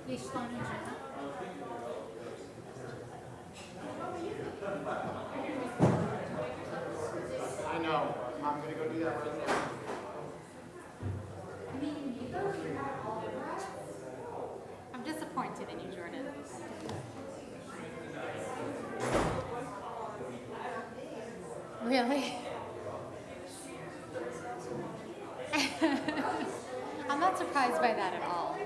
I know. I'm gonna go do that right now. I'm disappointed in you, Jordan. Really? I'm not surprised by that at all.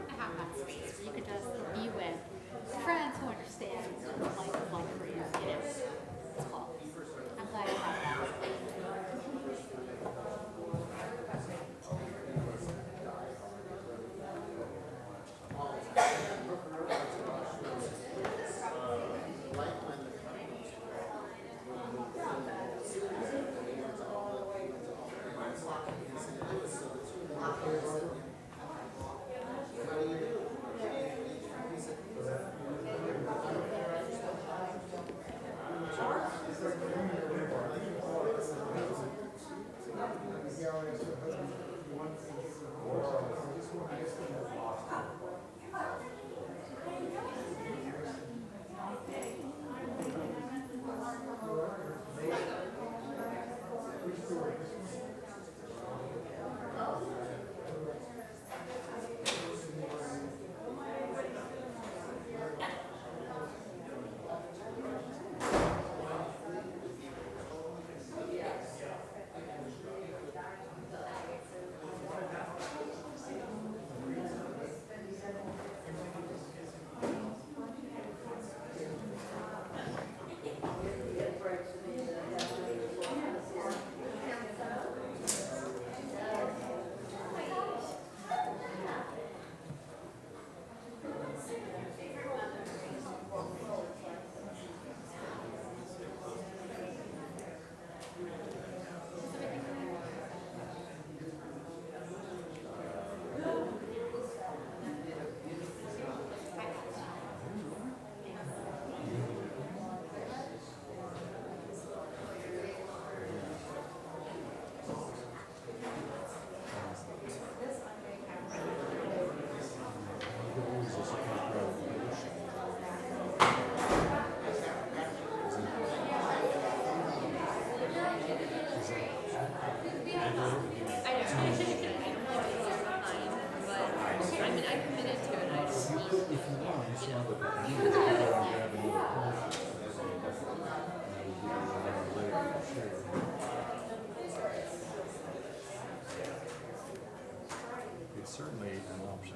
To have that space where you could just be with friends who understand what life is like for you. It's cool. I'm glad you have that. It's certainly an option.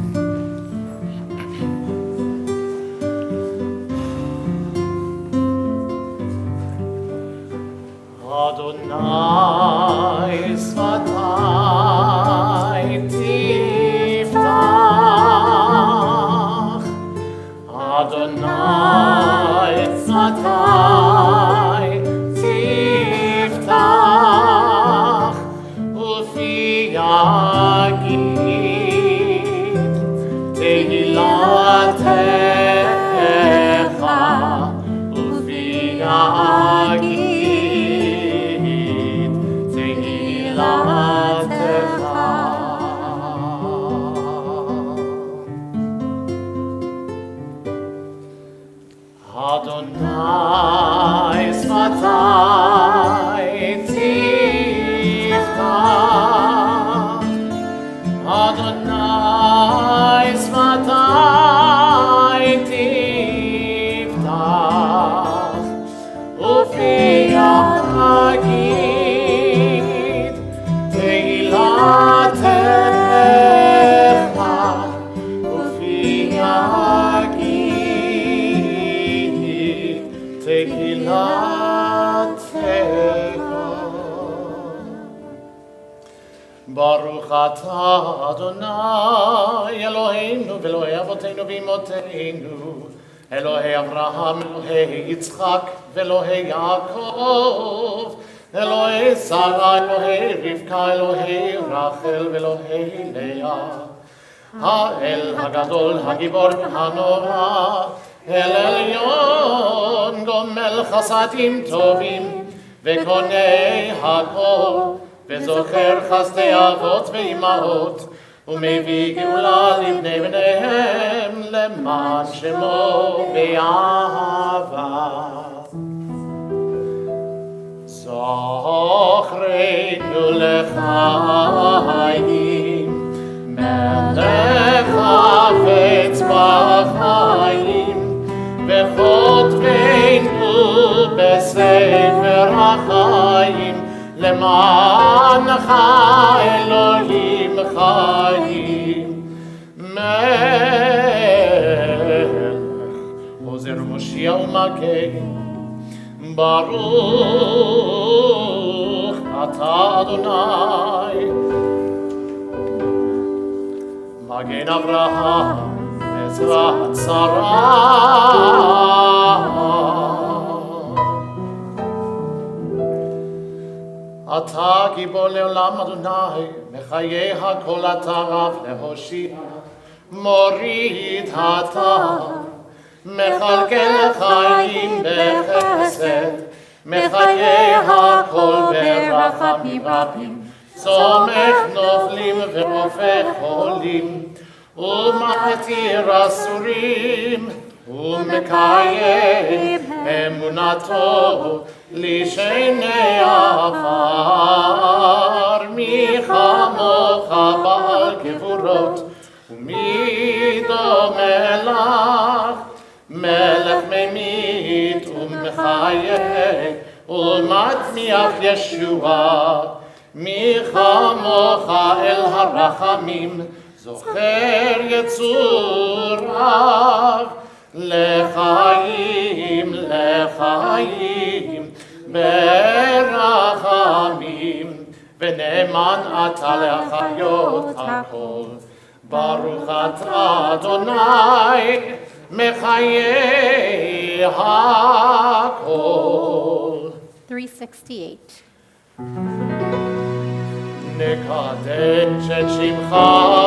ברוך אתה אדוני אלוהינו ואלוהי אבותינו ואמותינו אלוהי אברהם אלוהי יצחק ואלוהי יעקב אלוהי שרה אלוהי רבקה אלוהי רחל ואלוהי לאה האל הגדול הגיבור הנורא אל עליון גומל חסדים טובים וקונה הכל וזוכר חסדי אבות ואימהות ומביא גאולה לבני בניהם למען שמו באהבה. זוכרנו לחיים מלך חפץ בחיים וכותבנו בספר החיים למענך אלוהים חיים מלך עוזר ומושיע ומגן ברוך אתה אדוני מגן אברהם עזרת שרה אתה גיבור לעולם אדוני, מחיי הכל אתה רב להושיע, מוריד אתה, מכלכל חיים בחסד, מחיי הכל ברחמים רבים, צומח נופלים ורופא חולים, ומתיר אסורים, ומקיים אמונתו לשני עפר מי כמוך בעל גבורות ומי דומה לך מלך ממית ומחיה ומצמיח ישועה מי כמוך אל הרחמים זוכר יצוריו לחיים לחיים ברחמים ונאמן אתה להחיות הכל ברוך אתה אדוני מחיי הכל 368 נקדש את שמך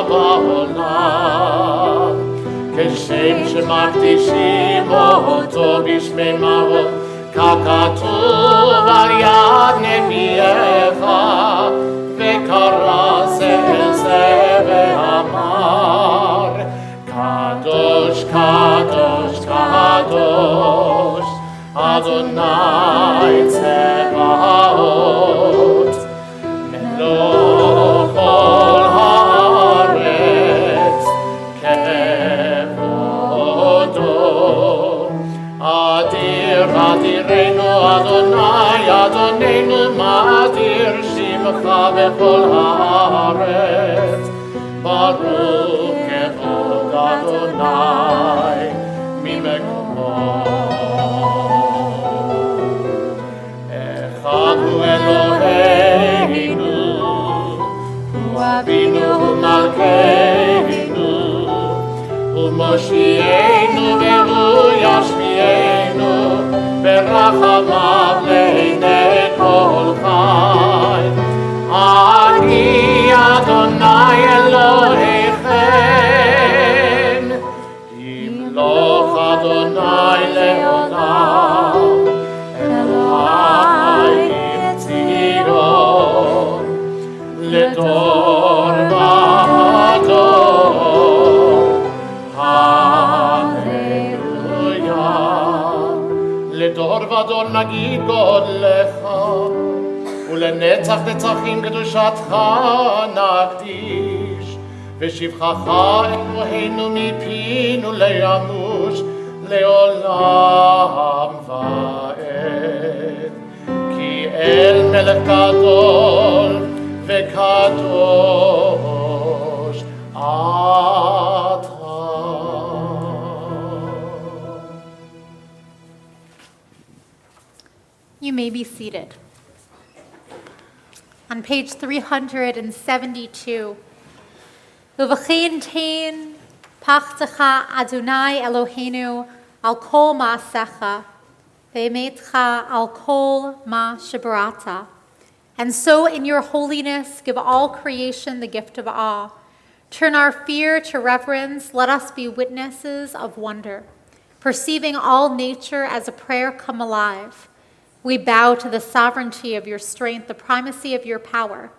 בעולם כשם שמקדישים אותו בשמי מרום ככתוב על יד נביאך וקרא זה אל זה ואמר קדוש קדוש קדוש אדוני צבאות מלוך כל הארץ כבודו אדיר אדירנו אדוני אדוננו מאדיר שמך בכל הארץ ברוך כבוד אדוני ממקומו אחד הוא אלוהינו הוא אבינו ומלכנו הוא מושיענו והוא ישמיענו ברחמיו לעיני כל חי אני אדוני אלוהיכם ימלוך אדוני לעולם אלוהי ציון לדור ודור הללויה לדור ודור נגיד גודלך ולנצח נצחים קדושתך נקדיש ושבחך אלוהינו מפינו לימוש לעולם ועד כי אל מלך גדול וקדוש אתה may be seated. On page 372, Uvachein tein pachtecha Adonai Eloheinu al kol ma'asecha, ve'emetcha al kol ma shebarata. And so in your holiness give all creation the gift of awe. Turn our fear to reverence, let us be witnesses of wonder. Perceiving all nature as a prayer come alive, we bow to the sovereignty of your strength, the primacy of your power.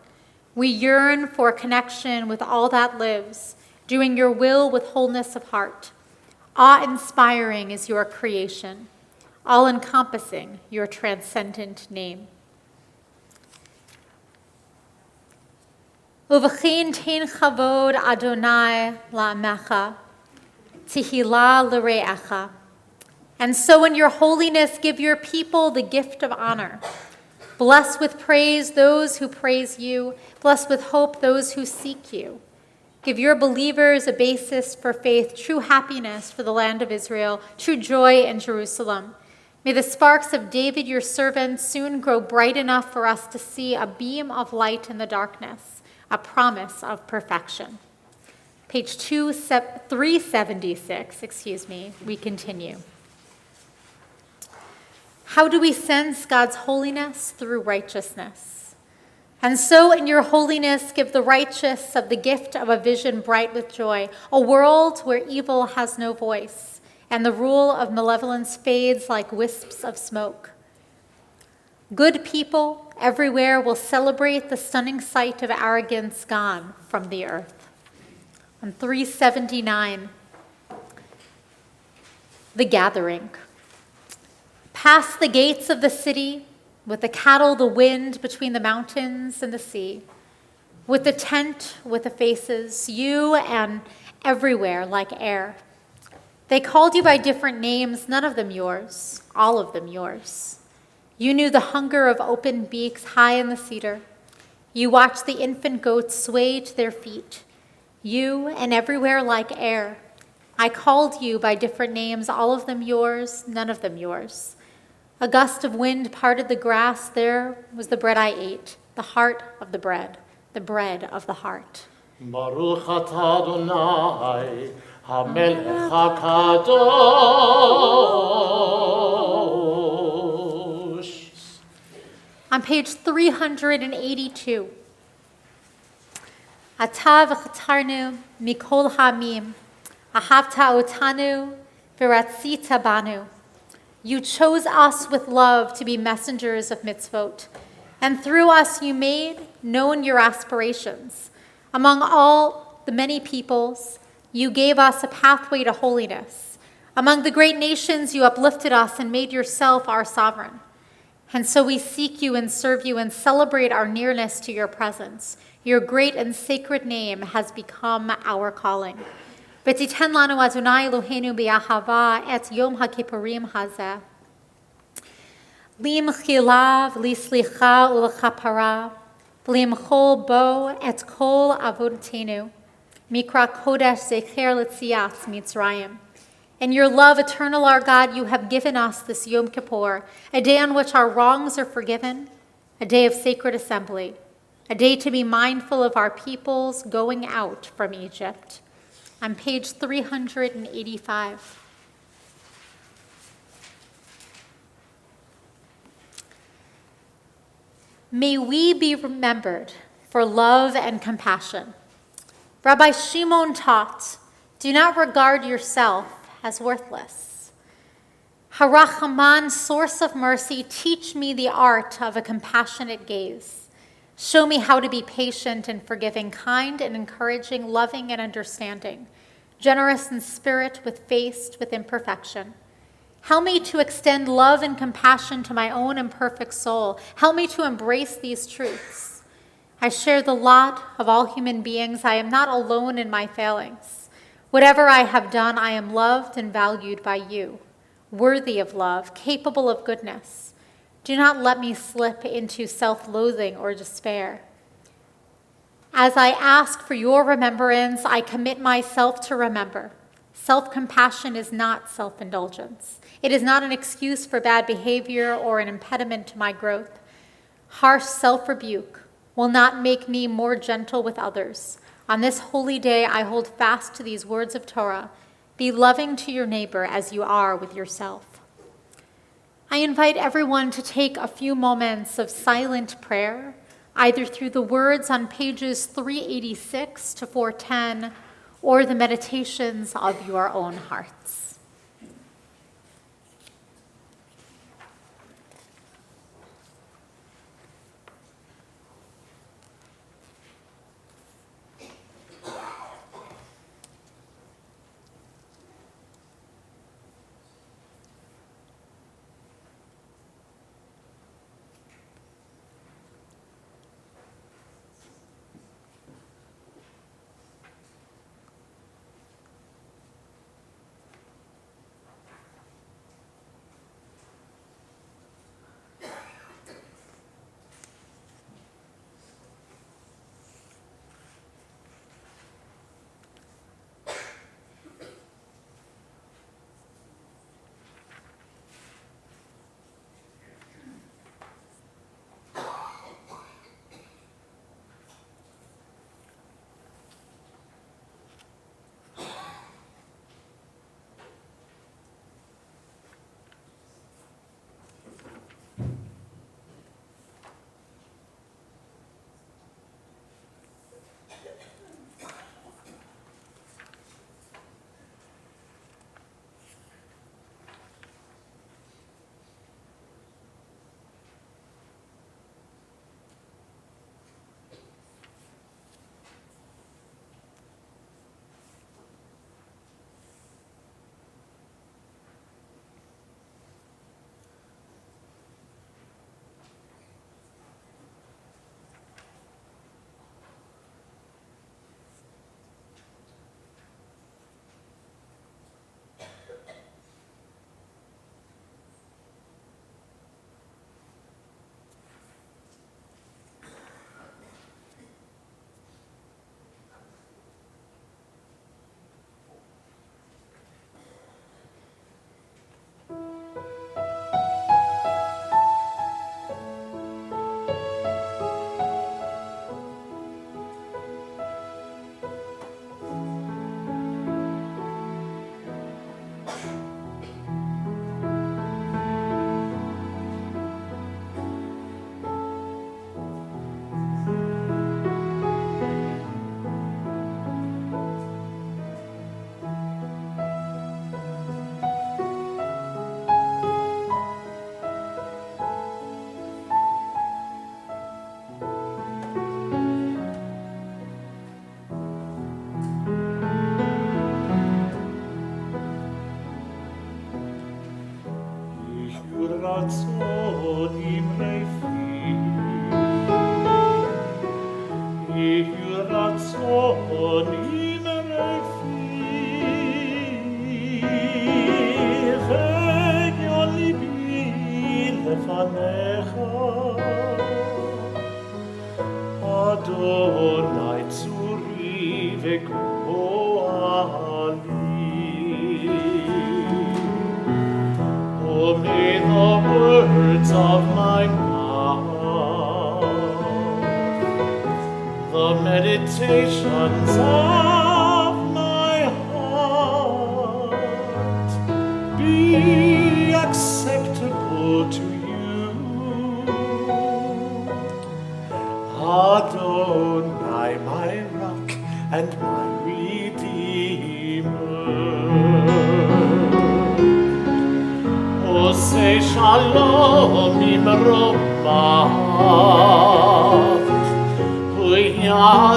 We yearn for connection with all that lives, doing your will with wholeness of heart. Awe-inspiring is your creation, all-encompassing your transcendent name. Uvachin tein chavod Adonai la'amecha, Tehillah l're'echa. And so in your holiness give your people the gift of honor. Bless with praise those who praise you. Bless with hope those who seek you. Give your believers a basis for faith, true happiness for the land of Israel, true joy in Jerusalem. May the sparks of David, your servant, soon grow bright enough for us to see a beam of light in the darkness, a promise of perfection. Page 376, we continue. How do we sense God's holiness? Through righteousness. And so in your holiness, give the righteous of the gift of a vision bright with joy, a world where evil has no voice, and the rule of malevolence fades like wisps of smoke. Good people everywhere will celebrate the stunning sight of arrogance gone from the earth. On 379, the gathering. Past the gates of the city, with the cattle, the wind between the mountains and the sea, with the tent, with the faces, you and everywhere like air. They called you by different names, none of them yours, all of them yours. You knew the hunger of open beaks high in the cedar. You watched the infant goats sway to their feet. You and everywhere like air. I called you by different names, all of them yours, none of them yours. A gust of wind parted the grass. There was the bread I ate, the heart of the bread of the heart. Baruch atah Adonai, HaMelech HaKadosh. On page 382, Ata v'chatarnu mikol ha'amim, ahavta otanu v'ratzita banu. You chose us with love to be messengers of mitzvot, and through us you made known your aspirations. Among all the many peoples, you gave us a pathway to holiness. Among the great nations, you uplifted us and made yourself our sovereign. And so we seek you and serve you and celebrate our nearness to your presence. Your great and sacred name has become our calling. V'titen lanu Adonai Eloheinu b'ahava et yom ha'kippurim hazeh. Limchila v'lislicha u'l'chapara v'limchol bo et kol avodotenu mikra kodesh zecher l'tzias Mitzrayim. In your love, eternal our God, you have given us this Yom Kippur, a day on which our wrongs are forgiven, a day of sacred assembly, a day to be mindful of our people's going out from Egypt. On page 385. May we be remembered for love and compassion. Rabbi Shimon taught, do not regard yourself as worthless. Harachaman, source of mercy, teach me the art of a compassionate gaze. Show me how to be patient and forgiving, kind and encouraging, loving and understanding, generous in spirit, faced with imperfection. Help me to extend love and compassion to my own imperfect soul. Help me to embrace these truths. I share the lot of all human beings. I am not alone in my failings. Whatever I have done, I am loved and valued by you, worthy of love, capable of goodness. Do not let me slip into self-loathing or despair. As I ask for your remembrance, I commit myself to remember. Self-compassion is not self-indulgence. It is not an excuse for bad behavior or an impediment to my growth. Harsh self-rebuke will not make me more gentle with others. On this holy day, I hold fast to these words of Torah. Be loving to your neighbor as you are with yourself. I invite everyone to take a few moments of silent prayer, either through the words on pages 386 to 410, or the meditations of your own hearts. Adonai tzuri v'go'ali. Oh, may the words of my mouth, the meditations of my heart be acceptable to you, Adonai, my rock and my redeemer. Oh, say shalom imromav, oh,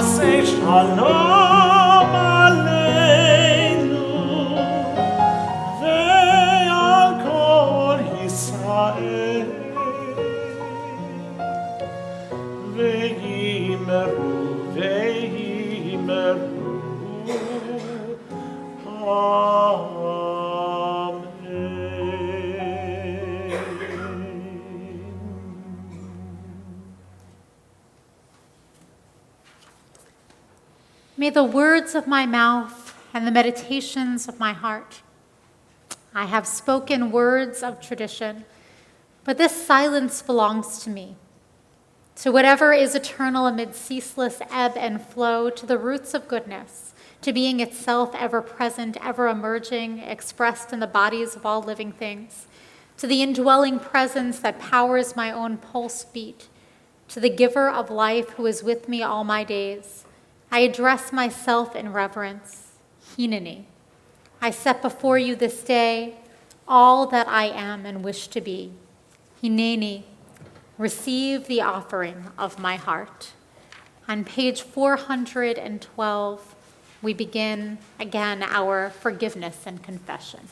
say shalom aleinu, ve'al kol Yisrael, ve'imeru, ve'imeru, May the words of my mouth and the meditations of my heart. I have spoken words of tradition, but this silence belongs to me, to whatever is eternal amid ceaseless ebb and flow, to the roots of goodness, to being itself ever present, ever emerging, expressed in the bodies of all living things, to the indwelling presence that powers my own pulse beat, to the giver of life who is with me all my days. I address myself in reverence, Hineni. I set before you this day all that I am and wish to be. Hineni, receive the offering of my heart. On page 412, we begin again our forgiveness and confession.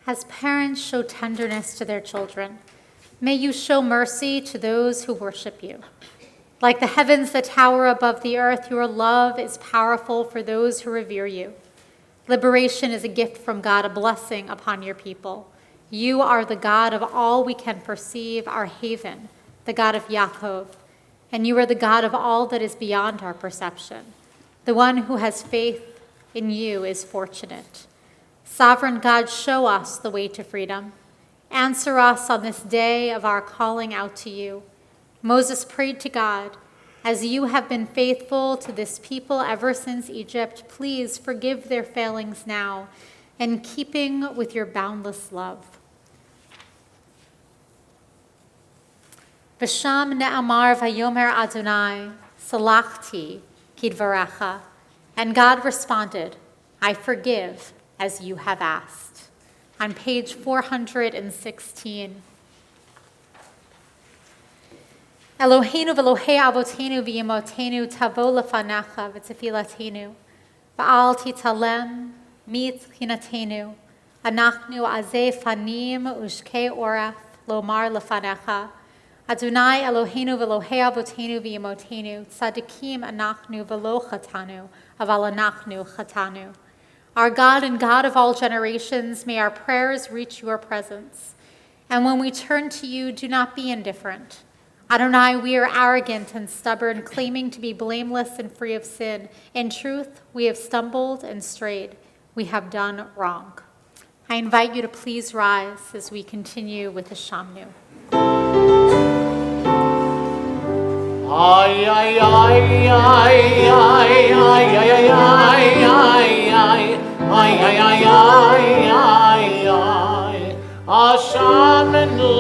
As parents show tenderness to their children, may you show mercy to those who worship you. Like the heavens that tower above the earth, your love is powerful for those who revere you. Liberation is a gift from God, a blessing upon your people. You are the God of all we can perceive, our haven, the God of Yaakov, and you are the God of all that is beyond our perception. The one who has faith in you is fortunate. Sovereign God, show us the way to freedom. Answer us on this day of our calling out to you. Moses prayed to God, as you have been faithful to this people ever since Egypt, please forgive their failings now, in keeping with your boundless love. V'sham ne'amar vayomer Adonai, salachti kidvarecha. And God responded, I forgive as you have asked. On page 416. Eloheinu v'Elohei avotenu v'yemotenu tavo lefanecha v'tefilatenu v'al titalem mitchinatenu anachnu azeh fanim ushkei oref lomar lefanecha Adonai Eloheinu v'Elohei avotenu v'yemotenu tzadikim anachnu v'lo chatanu aval anachnu chatanu. Our God and God of all generations, may our prayers reach your presence. And when we turn to you, do not be indifferent. Adonai, we are arrogant and stubborn, claiming to be blameless and free of sin. In truth, we have stumbled and strayed. We have done wrong. I invite you to please rise as we continue with the Shamnu. Ay ay ay ay ay ay ay ay ay ay ay ay ay ay Ashamenu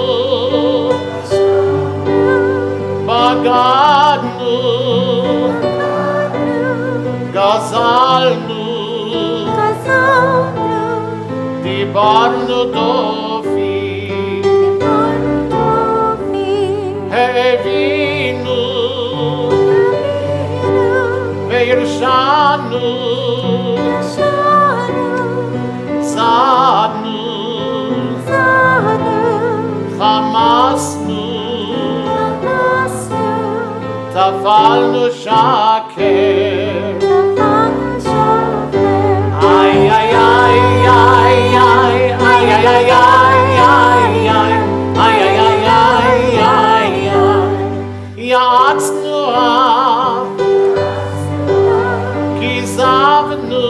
Bagadnu Gazalnu Dibarnu Dofi Hevinu Veirshanu Zadnu Chamasnu Tafalnu Shaker Ay ay ay ay ay ay ay ay ay ay ay ay ay ay Yatznu Kizavnu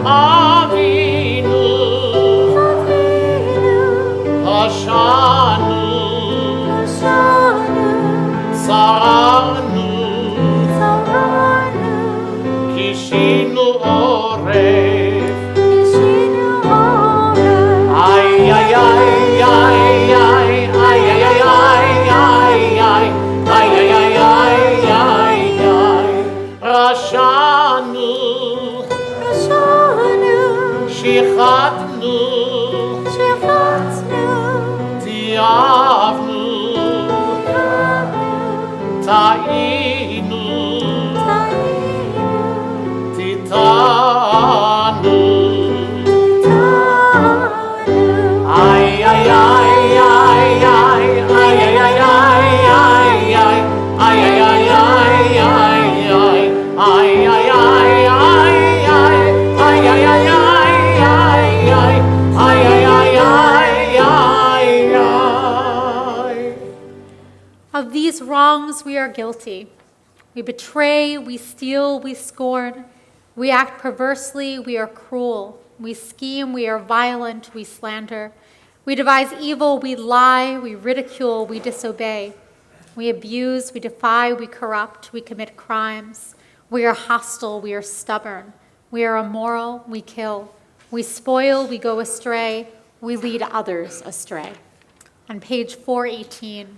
Avinu, Hashanu, Saranu, Kishinu Oref. Ay, ay, ay, ay, ay, ay, ay, ay, ay, ay, ay, ay, ay, ay, ay, Rashanu, Shichatnu, Tiavnu, Tainu, Titanu. Ay, ay, ay, ay, ay, ay, ay, ay, ay, ay, ay, ay, ay, Of these wrongs we are guilty. We betray, we steal, we scorn. We act perversely, we are cruel. We scheme, we are violent, we slander. We devise evil, we lie, we ridicule, we disobey. We abuse, we defy, we corrupt, we commit crimes. We are hostile, we are stubborn. We are immoral, we kill. We spoil, we go astray. We lead others astray. On page 418.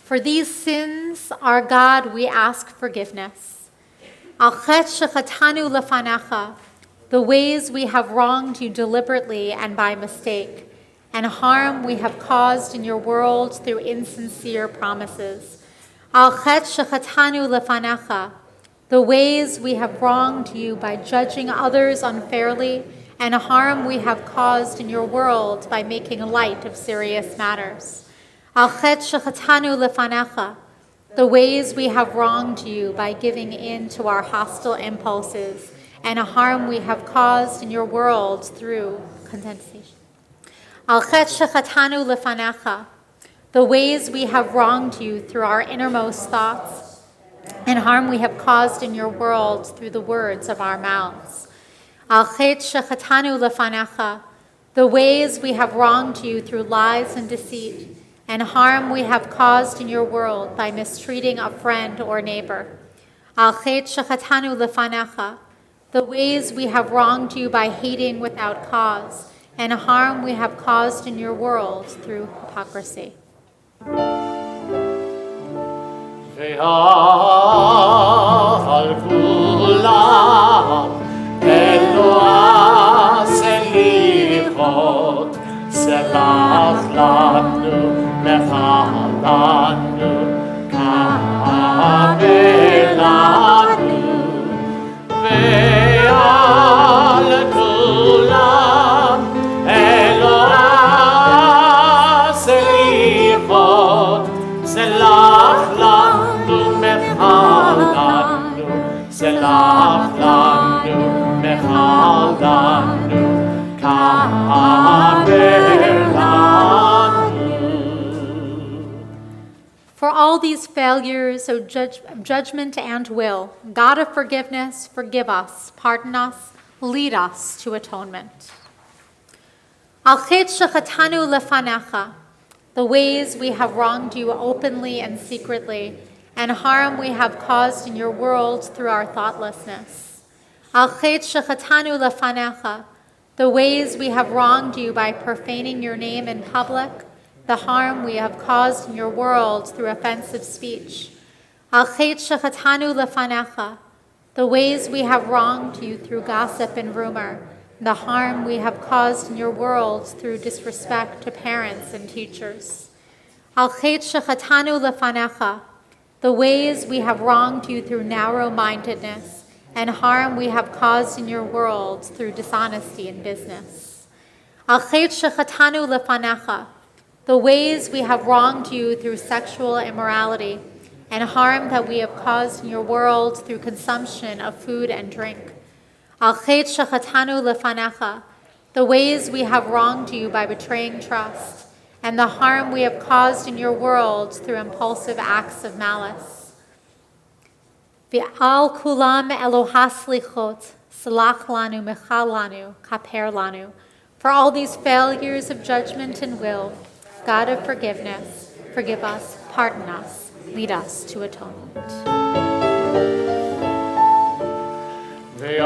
For these sins, our God, we ask forgiveness. Al chet shechatanu lefanecha, the ways we have wronged you deliberately and by mistake, and harm we have caused in your world through insincere promises. Al chet shechatanu lefanecha, the ways we have wronged you by judging others unfairly, and harm we have caused in your world by making light of serious matters. Al chet shechatanu lefanecha, the ways we have wronged you by giving in to our hostile impulses, and harm we have caused in your world through condensation. Al chet shechatanu lefanecha, the ways we have wronged you through our innermost thoughts, and harm we have caused in your world through the words of our mouths. Al chet shechatanu lefanecha, the ways we have wronged you through lies and deceit, and harm we have caused in your world by mistreating a friend or neighbor. Al chet shechatanu lefanecha, the ways we have wronged you by hating without cause, and harm we have caused in your world through hypocrisy. ועל כולם אלוה סליחות, סלח לנו, מחלנו, קבל לנו. ועל כולם אלוה סליחות, סלח לנו, מחל לנו, סלח לנו, מחל לנו, קבל לנו. For all these failures of judgment and will, God of forgiveness, forgive us, pardon us, lead us to atonement. Al chet shechatanu lefanecha, the ways we have wronged you openly and secretly, and harm we have caused in your world through our thoughtlessness. Al chet shechatanu lefanecha, the ways we have wronged you by profaning your name in public, the harm we have caused in your world through offensive speech. Al chet shechatanu lefanecha, the ways we have wronged you through gossip and rumor, the harm we have caused in your world through disrespect to parents and teachers. Al chet shechatanu lefanecha, the ways we have wronged you through narrow-mindedness, and harm we have caused in your world through dishonesty in business. Al chet shechatanu lefanecha, the ways we have wronged you through sexual immorality, and harm that we have caused in your world through consumption of food and drink. Al chet shechatanu lefanecha, the ways we have wronged you by betraying trust, and the harm we have caused in your world through impulsive acts of malice. V'al kulam Elohas lichot, salach lanu, mechal lanu, kaper lanu. For all these failures of judgment and will, God of forgiveness, forgive us, pardon us, lead us to atonement. Ve'al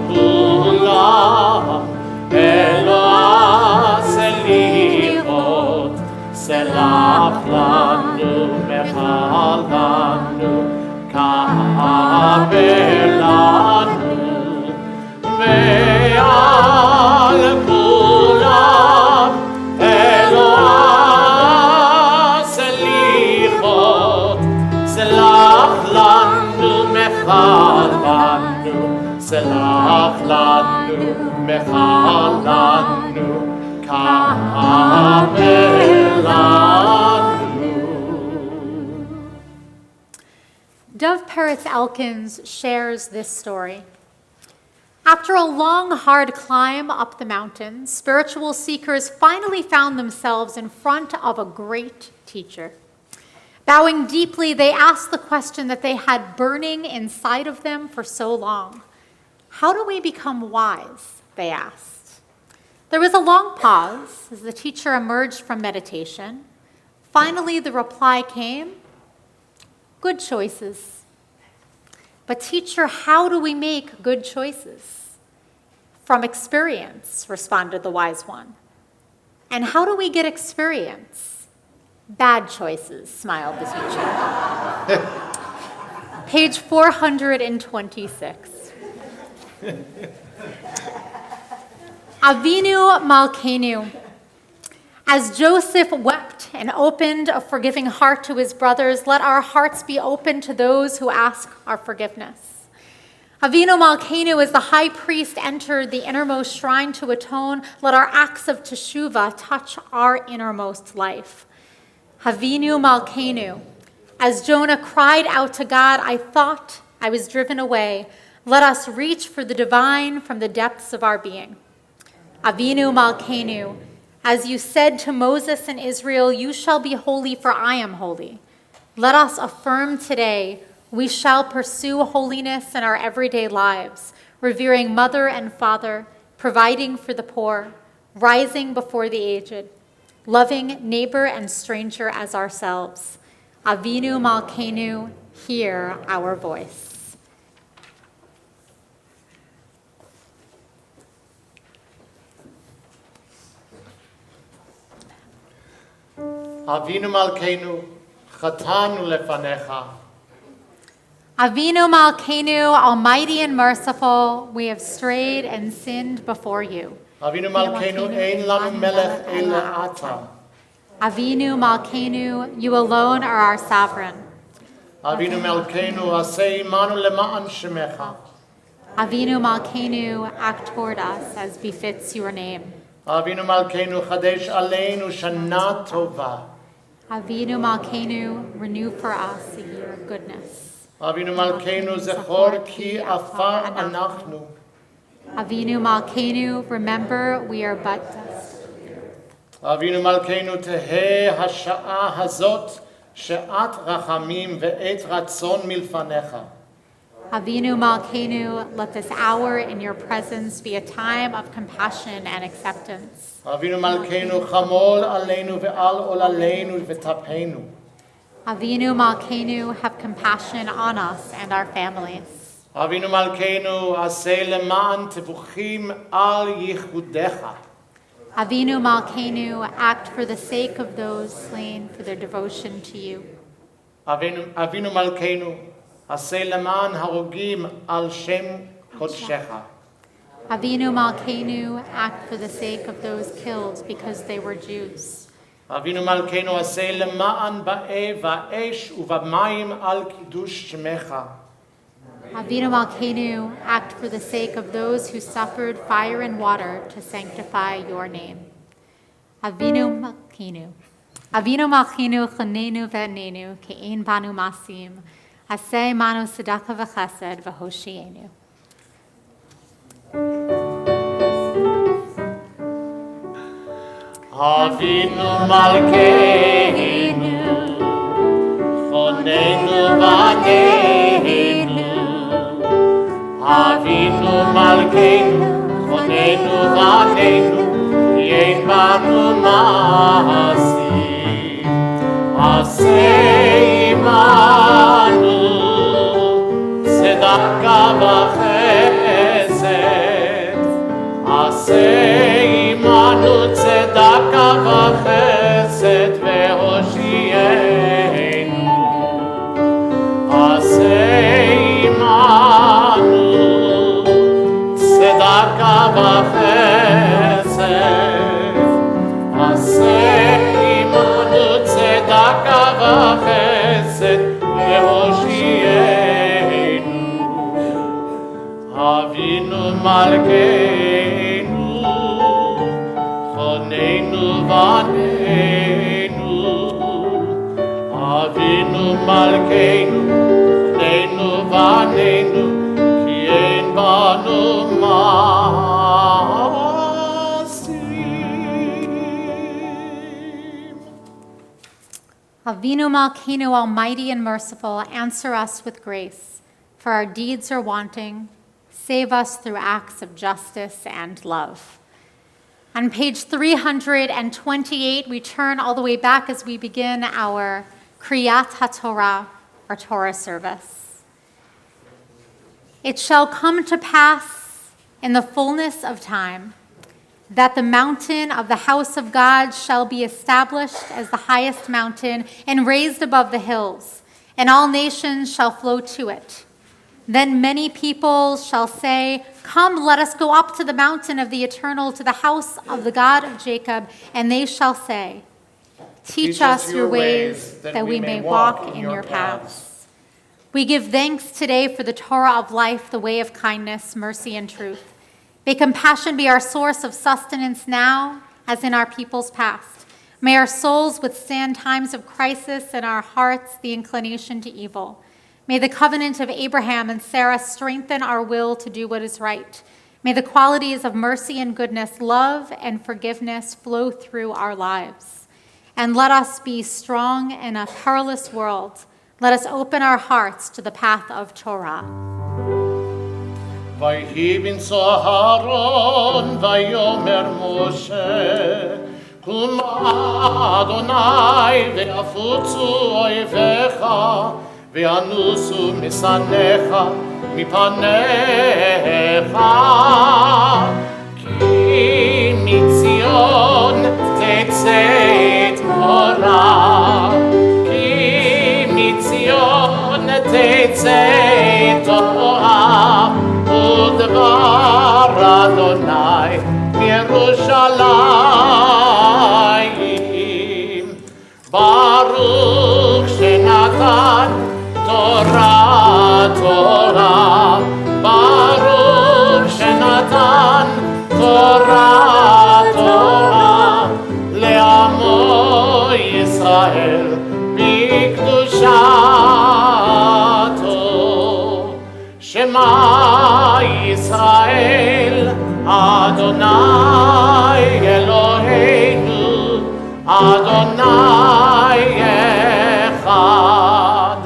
kulam Elohas lichot, salach lanu, mechal lanu, kaper lanu. Ve'al kulam Elohas lichot, salach lanu, mechal lanu, salach lanu, mechal lanu, kaper lanu. Dov Peretz Elkins shares this story. After a long, hard climb up the mountain, spiritual seekers finally found themselves in front of a great teacher. Bowing deeply, they asked the question that they had burning inside of them for so long. How do we become wise? They asked. There was a long pause as the teacher emerged from meditation. Finally, the reply came, good choices. But teacher, how do we make good choices? From experience, responded the wise one. And how do we get experience? Bad choices, smiled the teacher. Page 426. Avinu Malkeinu. As Joseph wept and opened a forgiving heart to his brothers, let our hearts be open to those who ask our forgiveness. Avinu Malkeinu, as the high priest entered the innermost shrine to atone, let our acts of teshuvah touch our innermost life. Avinu Malkeinu, as Jonah cried out to God, I thought I was driven away. Let us reach for the divine from the depths of our being. Avinu Malkeinu, as you said to Moses and Israel, you shall be holy, for I am holy. Let us affirm today we shall pursue holiness in our everyday lives, revering mother and father, providing for the poor, rising before the aged, loving neighbor and stranger as ourselves. Avinu Malkeinu, hear our voice. Avinu Malkeinu, chatanu lefanecha. Avinu Malkeinu, almighty and merciful, we have strayed and sinned before you. Avinu Malkeinu, ein lanu melech ela ata. Avinu Malkeinu, you alone are our sovereign. Avinu Malkeinu, asei imanu lema'an shemecha. Avinu Malkeinu, act toward us as befits your name. Avinu Malkeinu, chadesh aleinu shana tova. Avinu Malkeinu, renew for us a year of goodness. Avinu Malkeinu, zechor ki afar anachnu. Avinu Malkeinu, remember we are but dust. Avinu Malkeinu, teheh hasha'a hazot she'at rachamim ve'et ratzon milfanecha. Avinu Malkeinu, let this hour in your presence be a time of compassion and acceptance. Avinu Malkeinu, chamol aleinu ve'al olaleinu v'tapenu. Avinu Malkeinu, have compassion on us and our families. Avinu Malkeinu, aseh lema'an tevuchim al yichudecha. Avinu Malkeinu, act for the sake of those slain for their devotion to you. Avinu Malkeinu, aseh lema'an harogim al shem kodshecha. Avinu Malkeinu, act for the sake of those killed because they were Jews. Avinu Malkeinu, aseh lema'an ba'e va'esh uvamayim al kiddush shemecha. Avinu Malkeinu, act for the sake of those who suffered fire and water to sanctify your name. Avinu Malkeinu, chanenu ve'nenu, ke'en banu masim, aseh manu tzedakah v'chesed v'hoshienu. Avinu Malkeinu, chanenu vanenu, Avinu Malkeinu, Chonenu vanenu, Yen banu masi, Aseh imanu, Tzedaka v'chesed, Aseh imanu, Tzedaka v'chesed ve'hoshienu, Aseh imanu, Tzedaka v'chesed, Aseh imanu, Tzedaka v'chesed ve'hoshienu, Avinu Malkeinu, Chonenu vanenu, Avinu Malkeinu, Chonenu vanenu, Ki ein banu masim. Avinu Malkeinu, almighty and merciful, answer us with grace, for our deeds are wanting. Save us through acts of justice and love. On page 328, we turn all the way back as we begin our Kriyat HaTorah, our Torah service. It shall come to pass in the fullness of time that the mountain of the house of God shall be established as the highest mountain and raised above the hills, and all nations shall flow to it. Then many people shall say, "Come, let us go up to the mountain of the Eternal, to the house of the God of Jacob." And they shall say, "Teach us your ways, that we may walk in your paths." We give thanks today for the Torah of life, the way of kindness, mercy, and truth. May compassion be our source of sustenance now, as in our people's past. May our souls withstand times of crisis and our hearts the inclination to evil. May the covenant of Abraham and Sarah strengthen our will to do what is right. May the qualities of mercy and goodness, love and forgiveness flow through our lives. And let us be strong in a perilous world. Let us open our hearts to the path of Torah. ויהי בנשוא אהרון ויאמר משה קומה אדוני ויפוצו אויביך וינוסו משנאיך מפניך כי מציון תצא תורה כי מציון תצא תורה ודבר אדוני מירושלים ברוך שנתן תורה תורה ברוך שנתן תורה תורה לעמו ישראל בקדושתו שמע ישראל אדוני אלוהינו אדוני אחד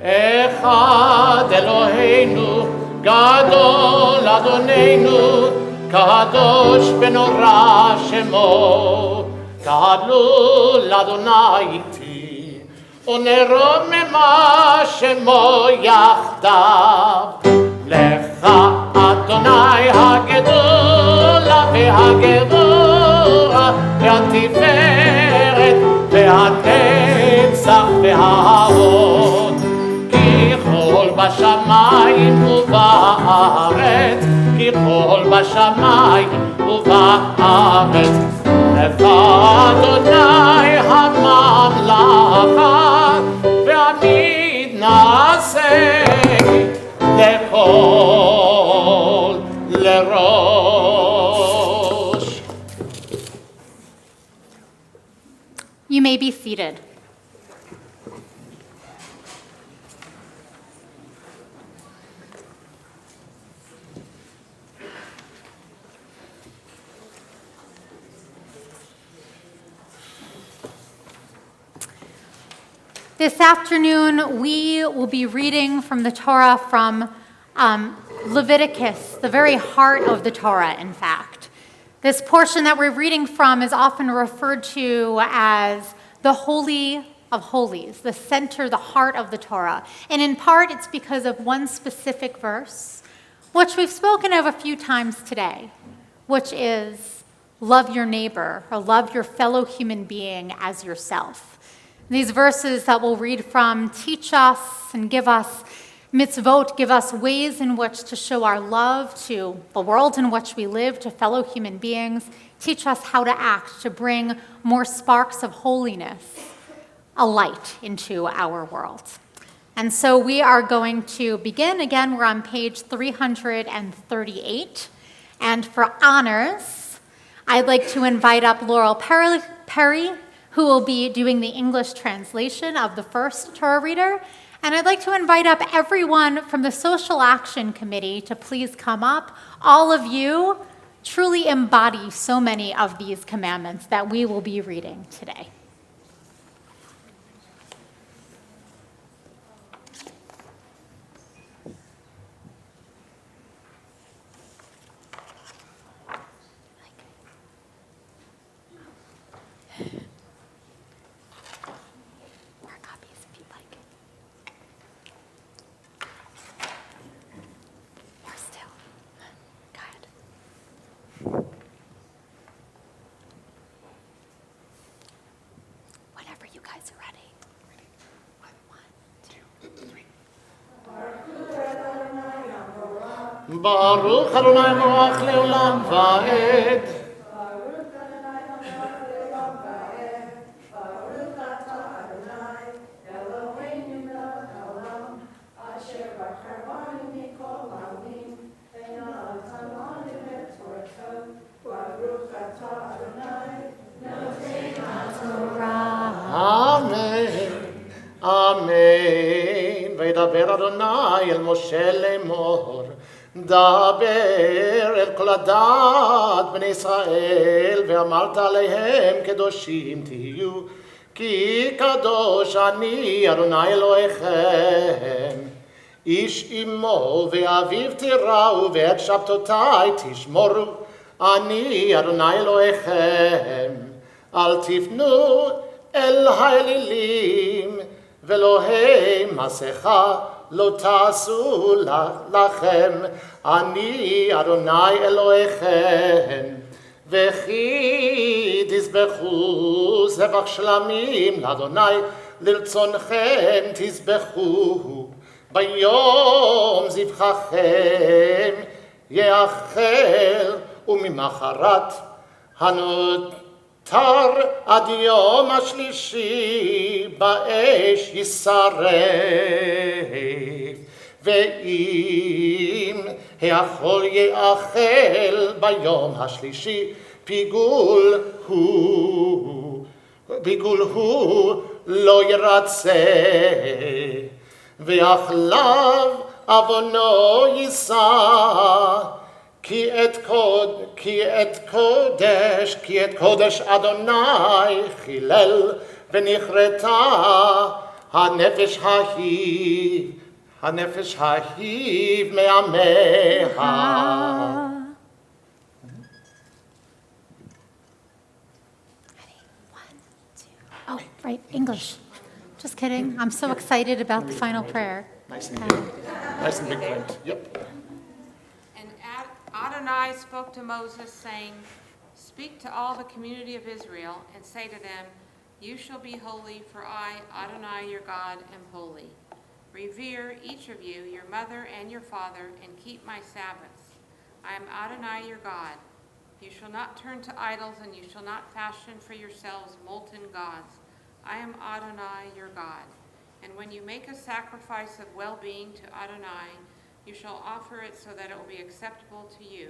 אחד אלוהינו גדול אדוננו קדוש ונורא שמו גדול אדוני איתי ונרוממה שמו יחדיו לך אדוני הגדולה והגבורה והתפארת והנצח וההוד כי כל בשמיים ובארץ כי כל בשמיים ובארץ לך אדוני הממלכה ועמיד נעשה לכל לראש. You may be seated. This afternoon, we will be reading from the Torah from Leviticus, the very heart of the Torah, in fact. This portion that we're reading from is often referred to as the Holy of Holies, the center, the heart of the Torah. And in part, it's because of one specific verse, which we've spoken of a few times today, which is love your neighbor or love your fellow human being as yourself. These verses that we'll read from teach us and give us mitzvot, give us ways in which to show our love to the world in which we live, to fellow human beings, teach us how to act, to bring more sparks of holiness, a light into our world. And so we are going to begin. Again, we're on page 338. And for honors, I'd like to invite up Laurel Perry, who will be doing the English translation of the first Torah reader. And I'd like to invite up everyone from the Social Action Committee to please come up. All of you truly embody so many of these commandments that we will be reading today. Baruch Adonai Moach Leolam Vaed. Amen. Amen. וידבר אדוני אל משה לאמור. דבר אל כל הדת בני ישראל ואמרת עליהם קדושים תהיו כי קדוש אני אדוני אלוהיכם איש אמו ואביו תיראו ואת שבתותי תשמורו אני אדוני אלוהיכם אל תפנו אל האלילים ואלוהי מסכה לא תעשו לכם, אני אדוני אלוהיכם, וכי תזבחו זבח שלמים לאדוני, לרצונכם תזבחו, ביום זבחכם יאכל, וממחרת הנותר עד יום השלישי באש ישרף. ואם האכול יאכל ביום השלישי פיגול הוא לא ירצה והחלב עוונו יישא כי את קודש אדוני חילל ונכרתה הנפש ההיא מעמיה. Oh, right, English. Just kidding. I'm so excited about the final prayer. Nice and big print. Yep. And Adonai spoke to Moses, saying, "Speak to all the community of Israel, and say to them, you shall be holy, for I, Adonai your God, am holy. Revere, each of you, your mother and your father, and keep my Sabbaths. I am Adonai your God. You shall not turn to idols, and you shall not fashion for yourselves molten gods. I am Adonai your God. And when you make a sacrifice of well-being to Adonai, you shall offer it so that it will be acceptable to you.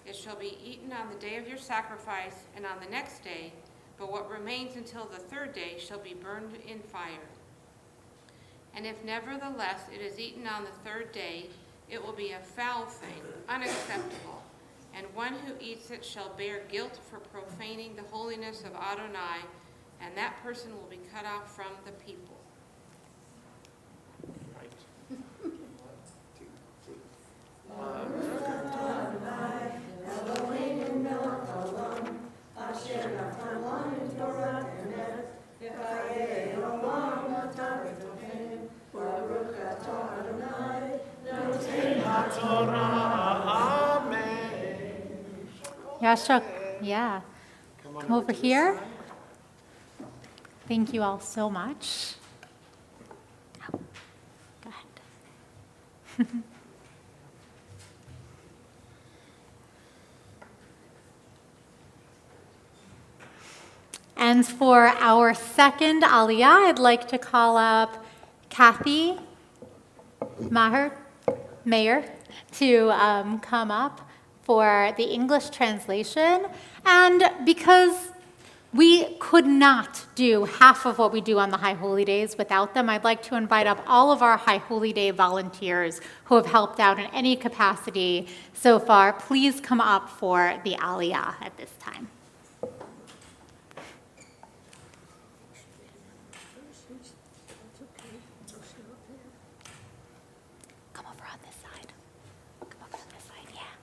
It shall be eaten on the day of your sacrifice and on the next day, but what remains until the third day shall be burned in fire. And if nevertheless it is eaten on the third day, it will be a foul thing, unacceptable. And one who eats it shall bear guilt for profaning the holiness of Adonai, and that person will be cut off from the people." Torah. Amen. Yashak, yeah. Come over here. Thank you all so much. Oh, go ahead. And for our second aliyah, I'd like to call up Kathy Mayer to come up for the English translation. And because we could not do half of what we do on the High Holy Days without them, I'd like to invite up all of our High Holy Day volunteers who have helped out in any capacity so far. Please come up for the aliyah at this time. Come over on this side. Come over on this side, yeah.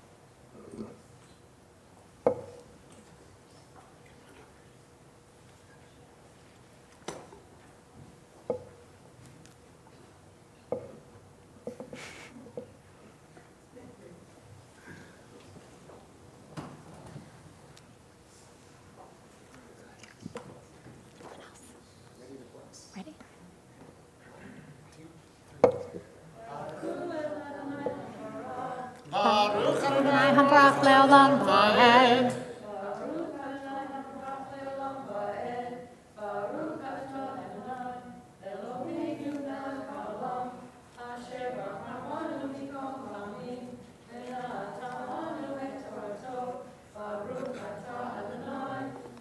Ready? Baruch Adonai hambrach leolam va'ed.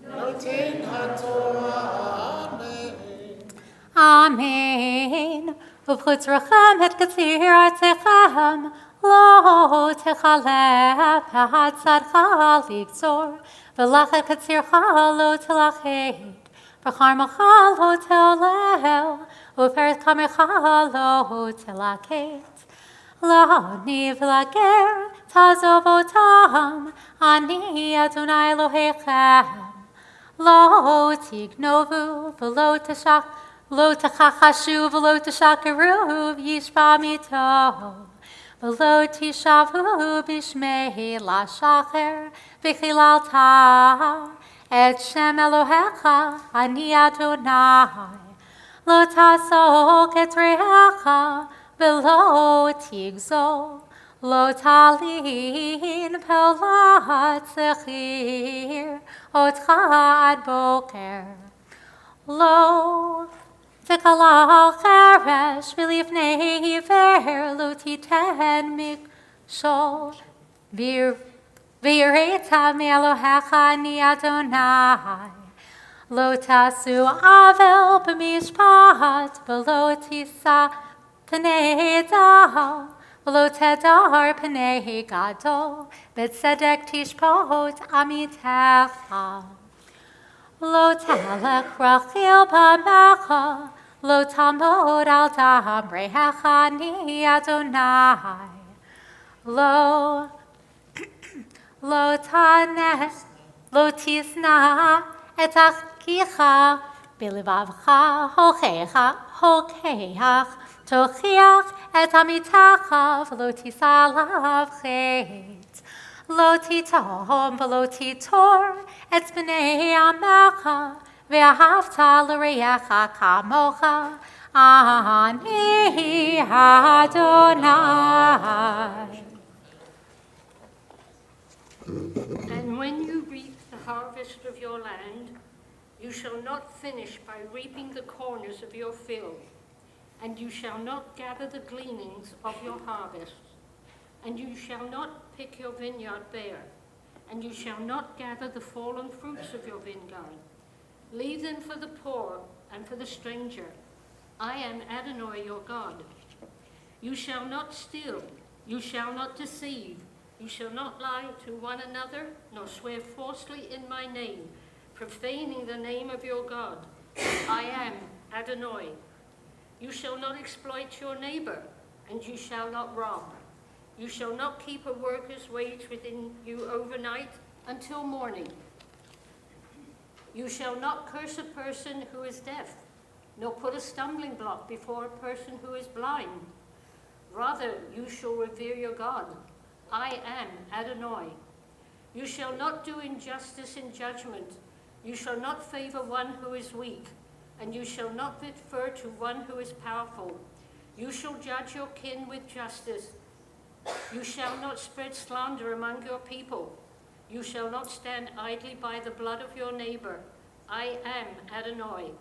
Notin HaTorah. Amen. Amen. Ubchutzrachem et katzir artechem, lo techaleh pehatzadcha ligzor, v'lachet katzircha lo telachet, v'charmacha lo teolel, u'peret kamecha lo telaket. Lo nivlager tazovotam, ani Adonai Elohechem. Lo tignovu v'lo tashach, lo tachachashu v'lo tashakaru v'yishba mito, v'lo tishavu b'shmei lashacher v'chilalta, et shem Elohecha ani Adonai. Lo tasok et reacha v'lo tigzol, lo talin pelat zechir otcha ad boker. Lo tekala cheresh v'lifnei hiver lo titen mikshol v'yireta me'Elohecha ani Adonai. Lo tasu avel b'mishpat v'lo tisa p'nei dal v'lo tedar p'nei gadol b'tzedek tishpot amitecha. Lo talech rachil b'mecha lo tamod al damrehecha ani Adonai. Lo tanes lo tisna et achicha b'levavcha hokeach tochiach et amitecha v'lo tisalav chet. Lo titom v'lo titor et b'nei amecha ve'ahavta l'reyecha kamocha ani Adonai. And when you reap the harvest of your land, you shall not finish by reaping the corners of your field, and you shall not gather the gleanings of your harvest, and you shall not pick your vineyard bare, and you shall not gather the fallen fruits of your vineyard. Leave them for the poor and for the stranger. I am Adonai your God. You shall not steal, you shall not deceive, you shall not lie to one another, nor swear falsely in my name, profaning the name of your God. I am Adonai. You shall not exploit your neighbor, and you shall not rob. You shall not keep a worker's wage within you overnight until morning. You shall not curse a person who is deaf, nor put a stumbling block before a person who is blind. Rather, you shall revere your God. I am Adonai. You shall not do injustice in judgment. You shall not favor one who is weak, and you shall not defer to one who is powerful. You shall judge your kin with justice. You shall not spread slander among your people. You shall not stand idly by the blood of your neighbor. I am Adonai.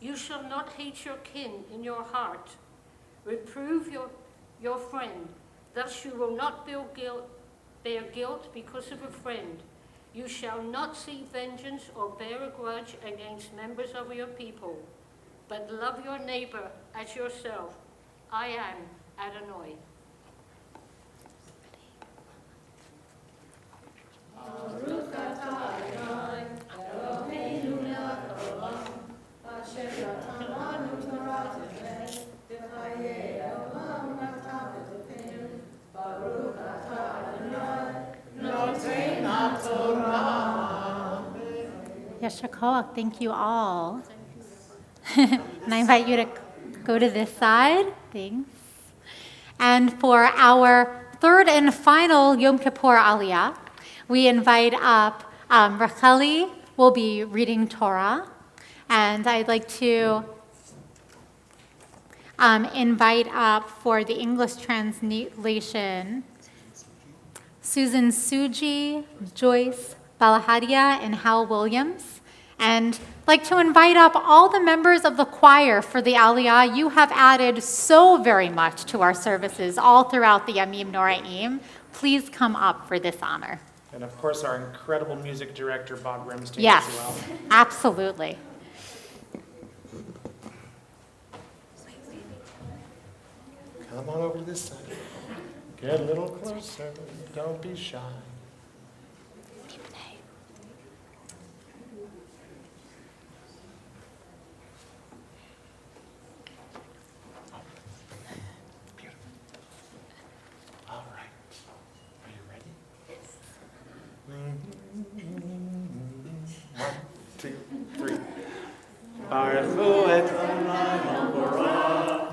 You shall not hate your kin in your heart. Reprove your friend. Thus you will not bear guilt because of a friend. You shall not seek vengeance or bear a grudge against members of your people, but love your neighbor as yourself. I am Adonai. Yasher Koach, thank you all. And I invite you to go to this side. Thanks. And for our third and final Yom Kippur Aliyah, we invite up Racheli will be reading Torah. And I'd like to invite up for the English translation Susan Suji, Joyce Balahadia, and Hal Williams. And I'd like to invite up all the members of the choir for the Aliyah. You have added so very much to our services all throughout the Yamim Noraim. Please come up for this honor. And of course, our incredible music director, Bob Grimstein, Yes, as well. absolutely. Come on over to this side. Get a little closer. Don't be shy. All right. Are you ready? Yes. 1, 2, 3.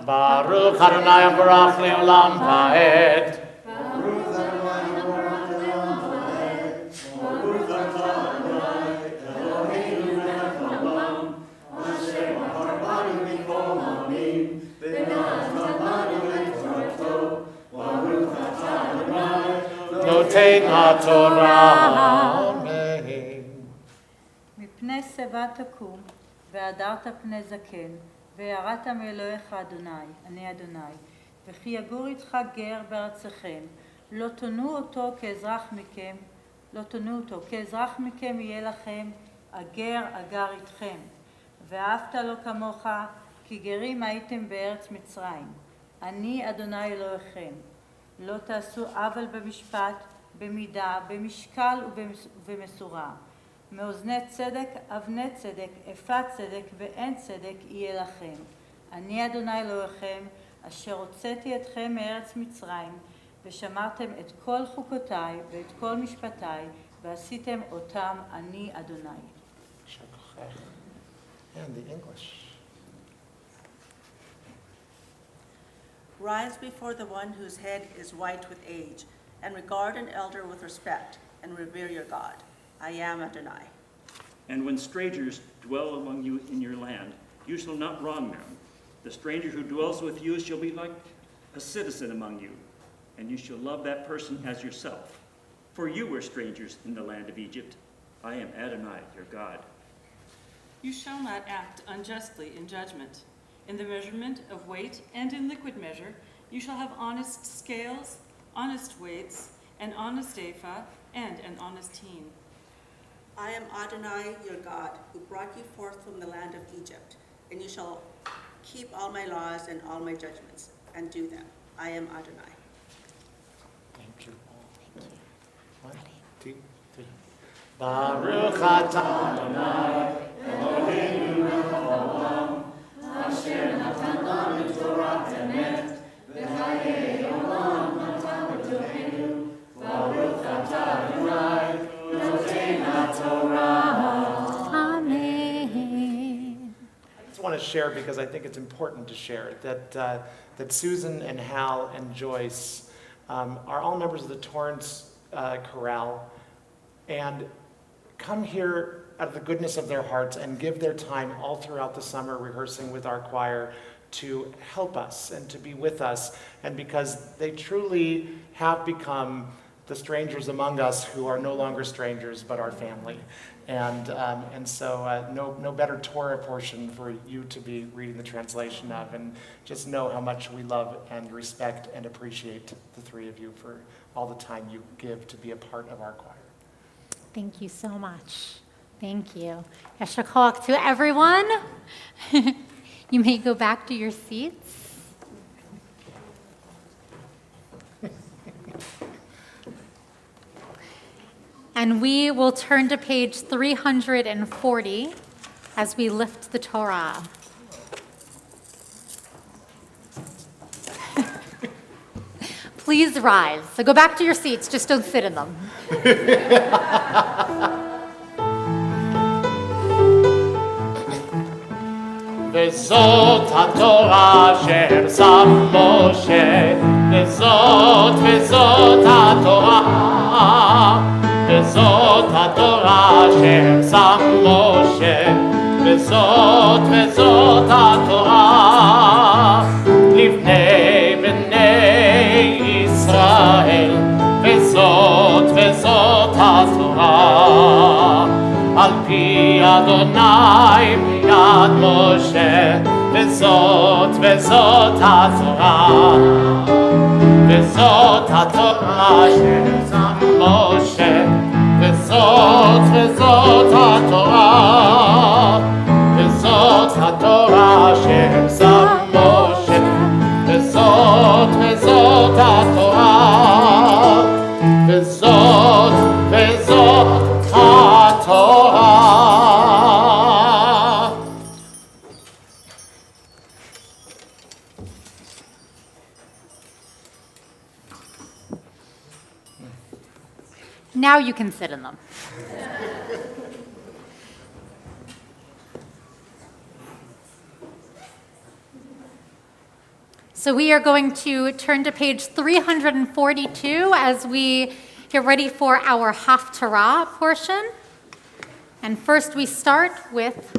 Baruch Adonai Barach Leolam Va'ed. Noten HaTorah. Amen. מפני שיבה תקום, והדרת פני זקן, ויראת מאלוהיך אדוני, אני אדוני, וכי יגור איתך גר בארצכם, לא תונו אותו כאזרח מכם יהיה לכם, הגר אגר איתכם, ואהבת לו כמוך, כי גרים הייתם בארץ מצרים, אני אדוני אלוהיכם, לא תעשו עוול במשפט, במידה, במשקל ובמשורה, מאוזני צדק, אבני צדק, אפת צדק ואין צדק יהיה לכם. אני אדוני אלוהיכם, אשר הוצאתי אתכם מארץ מצרים, ושמרתם את כל חוקותיי ואת כל משפטיי, ועשיתם אותם אני אדוני. And the English. Rise before the one whose head is white with age, and regard an elder with respect, and revere your God. I am Adonai. And when strangers dwell among you in your land, you shall not wrong them. The stranger who dwells with you shall be like a citizen among you, and you shall love that person as yourself. For you were strangers in the land of Egypt. I am Adonai, your God. You shall not act unjustly in judgment. In the measurement of weight and in liquid measure, you shall have honest scales, honest weights, an honest ephah, and an honest hin. I am Adonai, your God, who brought you forth from the land of Egypt, and you shall keep all my laws and all my judgments, and do them. I am Adonai. Thank you. Thank you. 1, 2, 3. Baruch atah Adonai Eloheinu melech haolam, asher natan lanu Torah emet, v'chayei olam natan b'tochenu. Baruch atah Adonai Noten HaTorah. Amen. I just want to to share because I think it's important to share that Susan and Hal and Joyce are all members of the Torrance Chorale and come here out of the goodness of their hearts and give their time all throughout the summer rehearsing with our choir to help us and to be with us, and because they truly have become the strangers among us who are no longer strangers but our family. And so no better Torah portion for you to be reading the translation of, and just know how much we love and respect and appreciate the three of you for all the time you give to be a part of our choir. Thank you so much. Thank you. Yasher koach to everyone. You may go back to your seats. And we will turn to page 340 as we lift the Torah. Please rise. So go back to your seats, just don't sit in them. וזאת התורה אשר שם משה, וזאת התורה, וזאת התורה אשר שם משה, וזאת התורה לבני בני ישראל, וזאת התורה על פי אדוני ביד משה, וזאת התורה, וזאת התורה ששם משה, וזאת התורה, וזאת התורה ששם משה, וזאת התורה, וזאת התורה. Now you can sit in them. So we are going to turn to page 342 as we get ready for our Haftarah portion. And first we start with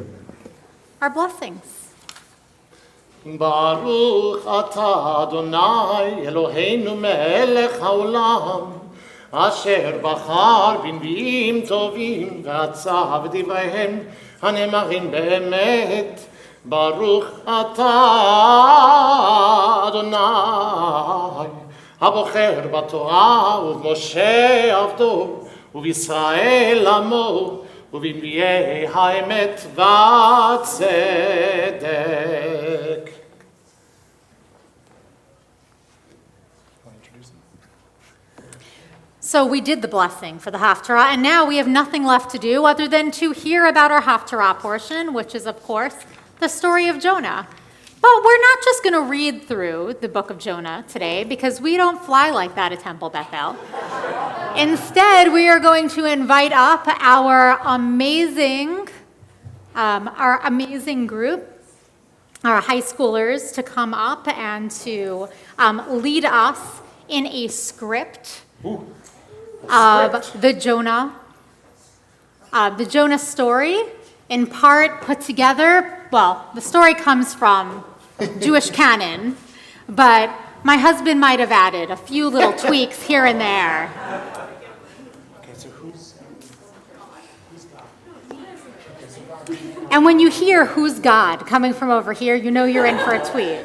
our blessings. ברוך אתה אדוני אלוהינו מלך העולם אשר בחר בנביאים טובים ועצב דבריהם הנאמרים באמת ברוך אתה אדוני הבוחר בתורה ובמשה עבדו ובישראל עמו ובנביאי האמת והצדק. So we did the blessing for the Haftarah, and now we have nothing left to do other than to hear about our Haftarah portion, which is, of course, the story of Jonah. But we're not just going to read through the book of Jonah today, because we don't fly like that at Temple Bethel. Instead, we are going to invite up our amazing group, our high schoolers, to come up and to lead us in a script of the Jonah story, in part put together. Well, the story comes from Jewish canon, but my husband might have added a few little tweaks here and there. Okay, so who's God? And when you hear "Who's God" coming from over here, you know you're in for a treat.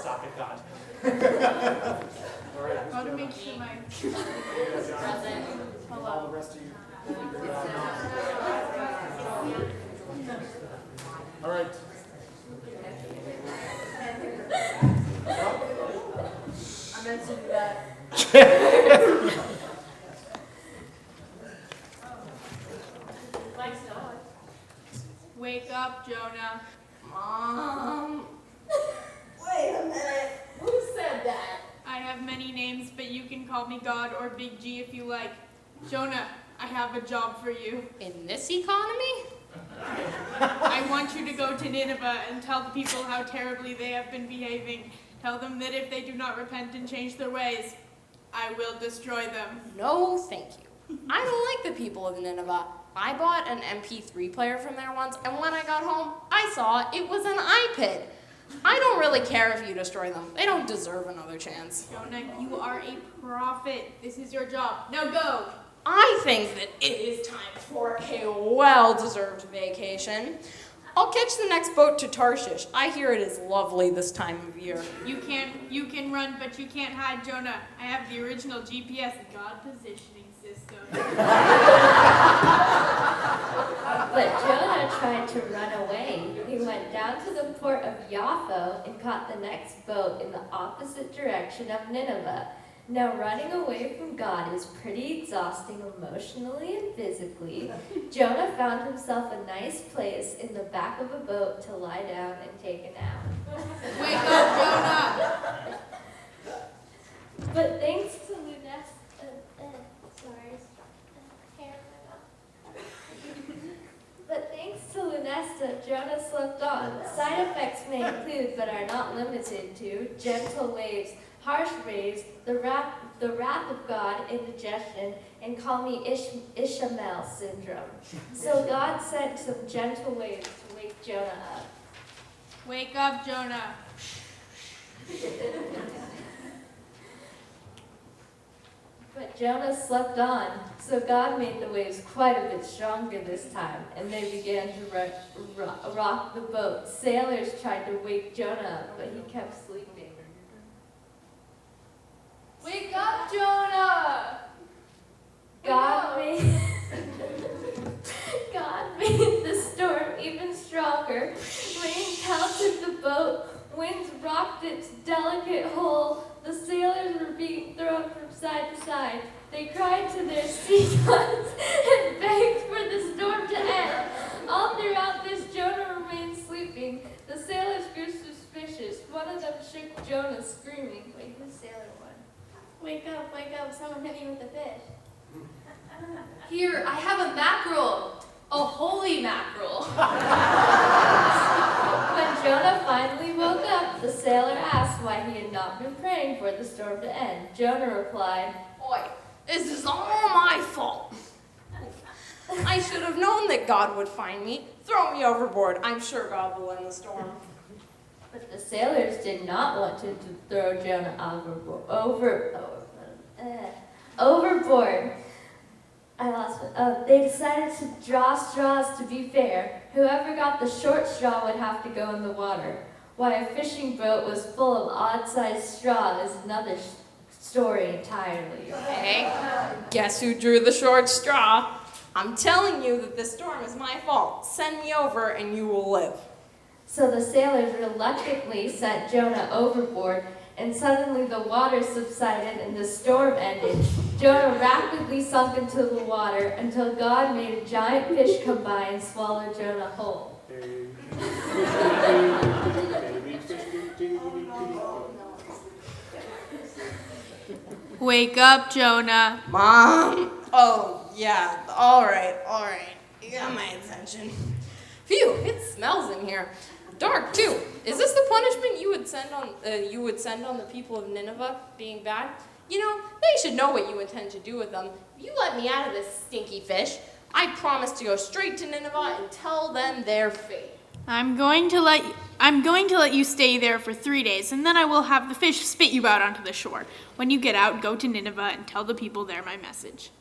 Stop it, God. I want to make sure my present. All the rest of you. All right. I mentioned that. Wake up, Jonah. Mom. Wait a minute. Who said that? I have many names, but you can call me God or Big G if you like. Jonah, I have a job for you. In this economy? I want you to go to Nineveh and tell the people how terribly they have been behaving. Tell them that if they do not repent and change their ways, I will destroy them. No, thank you. I don't like the people of Nineveh. I bought an MP3 player from there once, and when I got home, I saw it was an iPad. I don't really care if you destroy them. They don't deserve another chance. Jonah, you are a prophet. This is your job. Now go. I think that it is time for a well-deserved vacation. I'll catch the next boat to Tarshish. I hear it is lovely this time of year. You can run, but you can't hide, Jonah. I have the original GPS God positioning system. But Jonah tried to run away. He went down to the port of Jaffa and caught the next boat in the opposite direction of Nineveh. Now, running away from God is pretty exhausting emotionally and physically. Jonah found himself a nice place in the back of a boat to lie down and take a nap. Wake up, Jonah! But thanks to Lunesta, Jonah slept on. Side effects may include, but are not limited to, gentle waves, harsh waves, the wrath of God, indigestion, and call me Ishmael syndrome. So God sent some gentle waves to wake Jonah up. Wake up, Jonah. But Jonah slept on, so God made the waves quite a bit stronger this time, and they began to rock the boat. Sailors tried to wake Jonah up, but he kept sleeping. Wake up, Jonah! God made the storm even stronger. Rain pelted the boat, winds rocked its delicate hull. The sailors were being thrown from side to side. They cried to their sea gods and begged for the storm to end. All throughout this, Jonah remained sleeping. The sailors grew suspicious. One of them shook Jonah, screaming. Wait, who's Sailor One? Wake up, someone hit me with a fish. Here, I have a mackerel. A holy mackerel. When Jonah finally woke up, the sailor asked why he had not been praying for the storm to end. Jonah replied, Oi, this is all my fault. I should have known that God would find me. Throw me overboard. I'm sure God will end the storm. but the sailors did not want to throw Jonah overboard. They decided to draw straws to be fair. Whoever got the short straw would have to go in the water. Why a fishing boat was full of odd-sized straw is another story entirely. Hey, guess who drew the short straw? I'm telling you that this storm is my fault. Send me over and you will live. So the sailors reluctantly sent Jonah overboard, and suddenly the water subsided and the storm ended. Jonah rapidly sunk into the water until God made a giant fish come by and swallow Jonah whole. Wake up, Jonah. Mom! Oh, yeah, all right. You got my attention. Phew, it smells in here. Dark, too. Is this the punishment you would send on the people of Nineveh, being bad? You know, they should know what you intend to do with them. If you let me out of this stinky fish, I promise to go straight to Nineveh and tell them their fate. I'm going to let you stay there for 3 days, and then I will have the fish spit you out onto the shore. When you get out, go to Nineveh and tell the people there my message.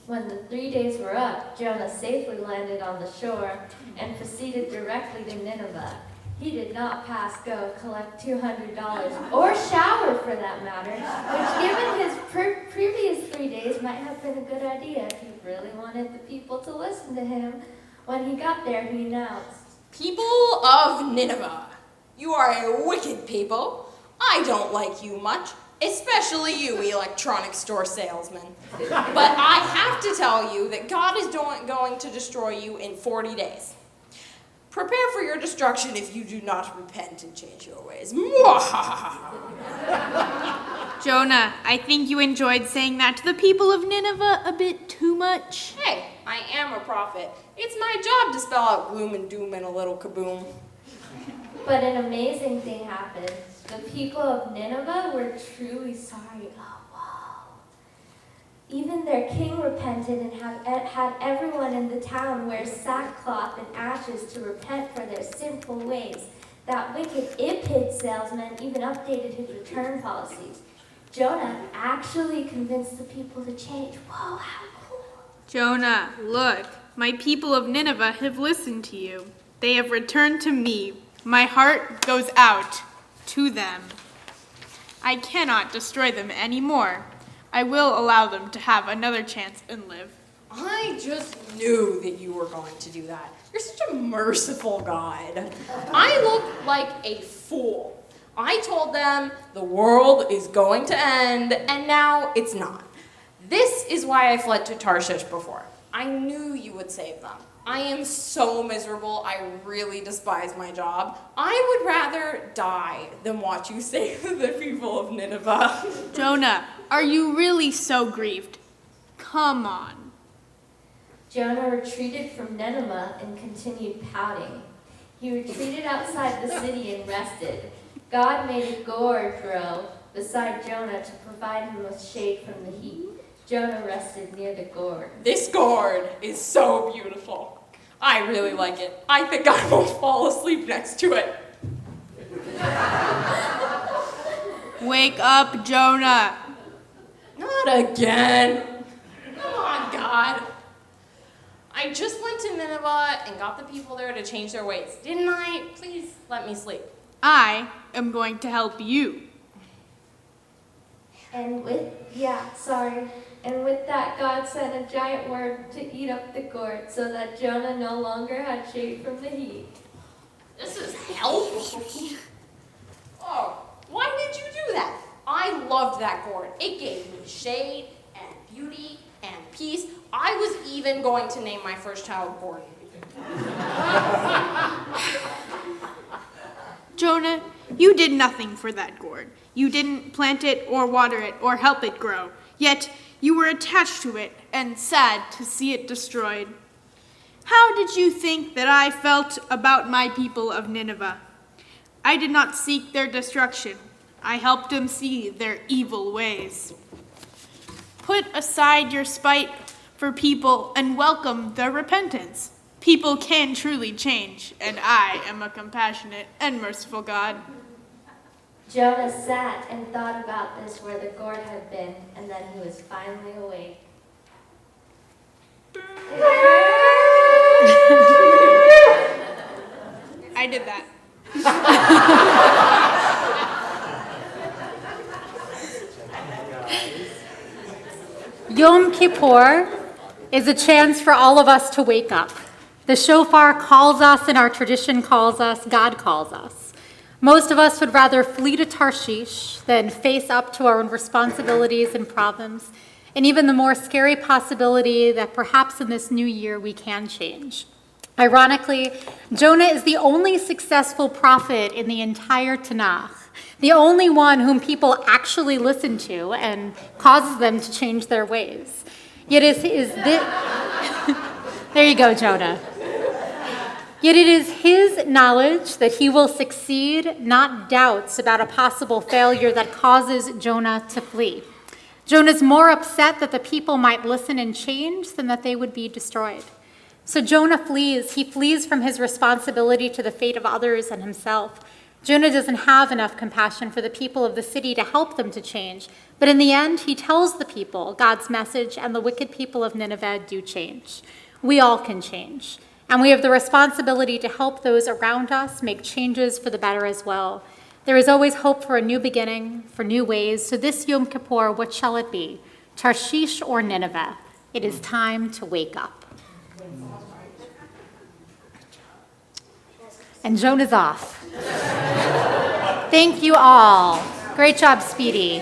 When the 3 days were up, Jonah safely landed on the shore and proceeded directly to Nineveh. He did not pass go, collect $200, or shower for that matter, which given his previous 3 days might have been a good idea if he really wanted the people to listen to him. When he got there, he announced, People of Nineveh, you are a wicked people. I don't like you much, especially you, electronic store salesman. But I have to tell you that God is going to destroy you in 40 days. Prepare for your destruction if you do not repent and change your ways. Jonah, I think you enjoyed saying that to the people of Nineveh a bit too much. Hey, I am a prophet. It's my job to spell out gloom and doom in a little kaboom. But an amazing thing happened. The people of Nineveh were truly sorry. Oh, wow. Even their king repented and had everyone in the town wear sackcloth and ashes to repent for their sinful ways. That wicked Ipid salesman even updated his return policies. Jonah actually convinced the people to change. Whoa, how cool. Jonah, look, my people of Nineveh have listened to you. They have returned to me. My heart goes out to them. I cannot destroy them anymore. I will allow them to have another chance and live. I just knew that you were going to do that. You're such a merciful God. I look like a fool. I told them the world is going to end, and now it's not. This is why I fled to Tarshish before. I knew you would save them. I am so miserable. I really despise my job. I would rather die than watch you save the people of Nineveh. Jonah, are you really so grieved? Come on. Jonah retreated from Nineveh and continued pouting. He retreated outside the city and rested. God made a gourd grow beside Jonah to provide him with shade from the heat. Jonah rested near the gourd. This gourd is so beautiful. I really like it. I think I will fall asleep next to it. Wake up, Jonah. Not again. Come on, God. I just went to Nineveh and got the people there to change their ways, didn't I? Please let me sleep. I am going to help you. And with that, God sent a giant worm to eat up the gourd so that Jonah no longer had shade from the heat. This is helpful. Oh, why did you do that? I loved that gourd. It gave me shade and beauty and peace. I was even going to name my first child Gordon. Jonah, you did nothing for that gourd. You didn't plant it or water it or help it grow. Yet you were attached to it and sad to see it destroyed. How did you think that I felt about my people of Nineveh? I did not seek their destruction. I helped them see their evil ways. Put aside your spite for people and welcome their repentance. People can truly change, and I am a compassionate and merciful God. Jonah sat and thought about this where the gourd had been, and then he was finally awake. I did that. Yom Kippur is a chance for all of us to wake up. The shofar calls us and our tradition calls us, God calls us. Most of us would rather flee to Tarshish than face up to our own responsibilities and problems, and even the more scary possibility that perhaps in this new year we can change. Ironically, Jonah is the only successful prophet in the entire Tanakh, the only one whom people actually listen to and causes them to change their ways. Yet there you go, Jonah. Yet it is his knowledge that he will succeed, not doubts about a possible failure, that causes Jonah to flee. Jonah's more upset that the people might listen and change than that they would be destroyed. So Jonah flees. He flees from his responsibility to the fate of others and himself. Jonah doesn't have enough compassion for the people of the city to help them to change. But in the end, he tells the people God's message, and the wicked people of Nineveh do change. We all can change. And we have the responsibility to help those around us make changes for the better as well. There is always hope for a new beginning, for new ways. So this Yom Kippur, what shall it be? Tarshish or Nineveh? It is time to wake up. And Jonah's off. Thank you all. Great job, Speedy.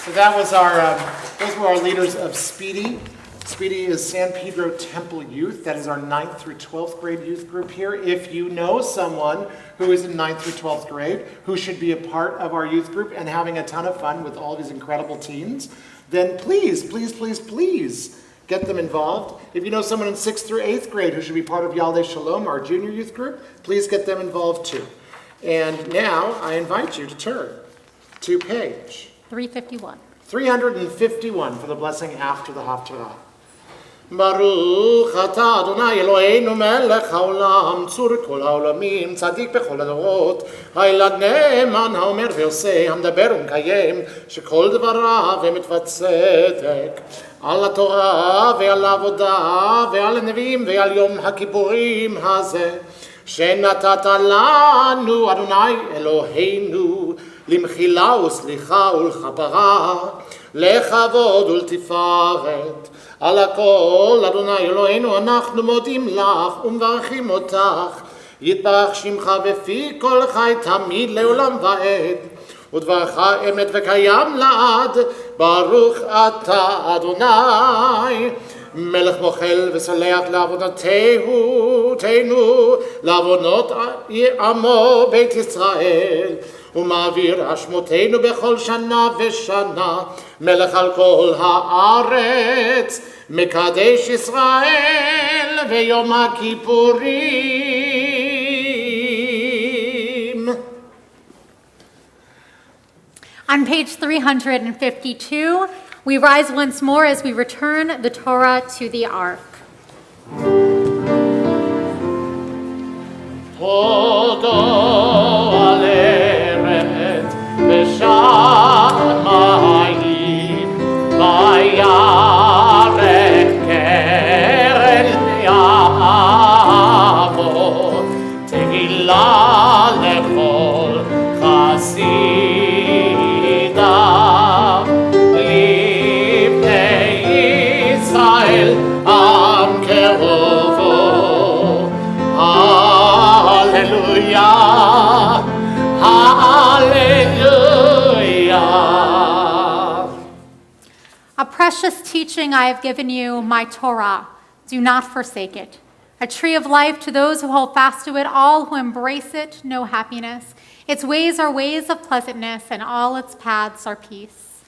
So those were our leaders of Speedy. Speedy is San Pedro Temple Youth. That is our 9th through 12th grade youth group here. If you know someone who is in 9th through 12th grade who should be a part of our youth group and having a ton of fun with all these incredible teens, then please, please, please, please get them involved. If you know someone in 6th through 8th grade who should be part of Yaldei Shalom, our junior youth group, please get them involved too. And now I invite you to turn to page 351. 351 for the blessing after the Haftarah. Baruch atah Adonai Eloheinu melech haolam, tzur kol haolamim, tzadik bechol הדורות, הילד נאמן האומר ועושה, המדבר ומקיים, שכל דבריו אמת וצדק. על התורה ועל העבודה ועל הנביאים ועל יום הכיפורים הזה, שנתת לנו אדוני אלוהינו, למחילה וסליחה ולכפרה, לכבוד ולתפארת. על הכל, אדוני אלוהינו, אנחנו מודים לך ומברכים אותך. יתברך שמך בפי כל חי תמיד לעולם ועד. ודברך אמת וקיים לעד. ברוך אתה, אדוני, מלך מוחל וסולח לעוונותינו, לעוונות עמו בית ישראל. ומעביר אשמותינו בכל שנה ושנה, מלך על כל הארץ, מקדש ישראל ויום הכיפורים. On page 352, we rise once more as we return the Torah to the Ark. בשמיים וירא קרן יעבור תהילה לכל חסידיו לבני ישראל עם קרובו הללויה A precious teaching I have given you, my Torah. Do not forsake it. A tree of life to those who hold fast to it. All who embrace it know happiness. Its ways are ways of pleasantness, and all its paths are peace.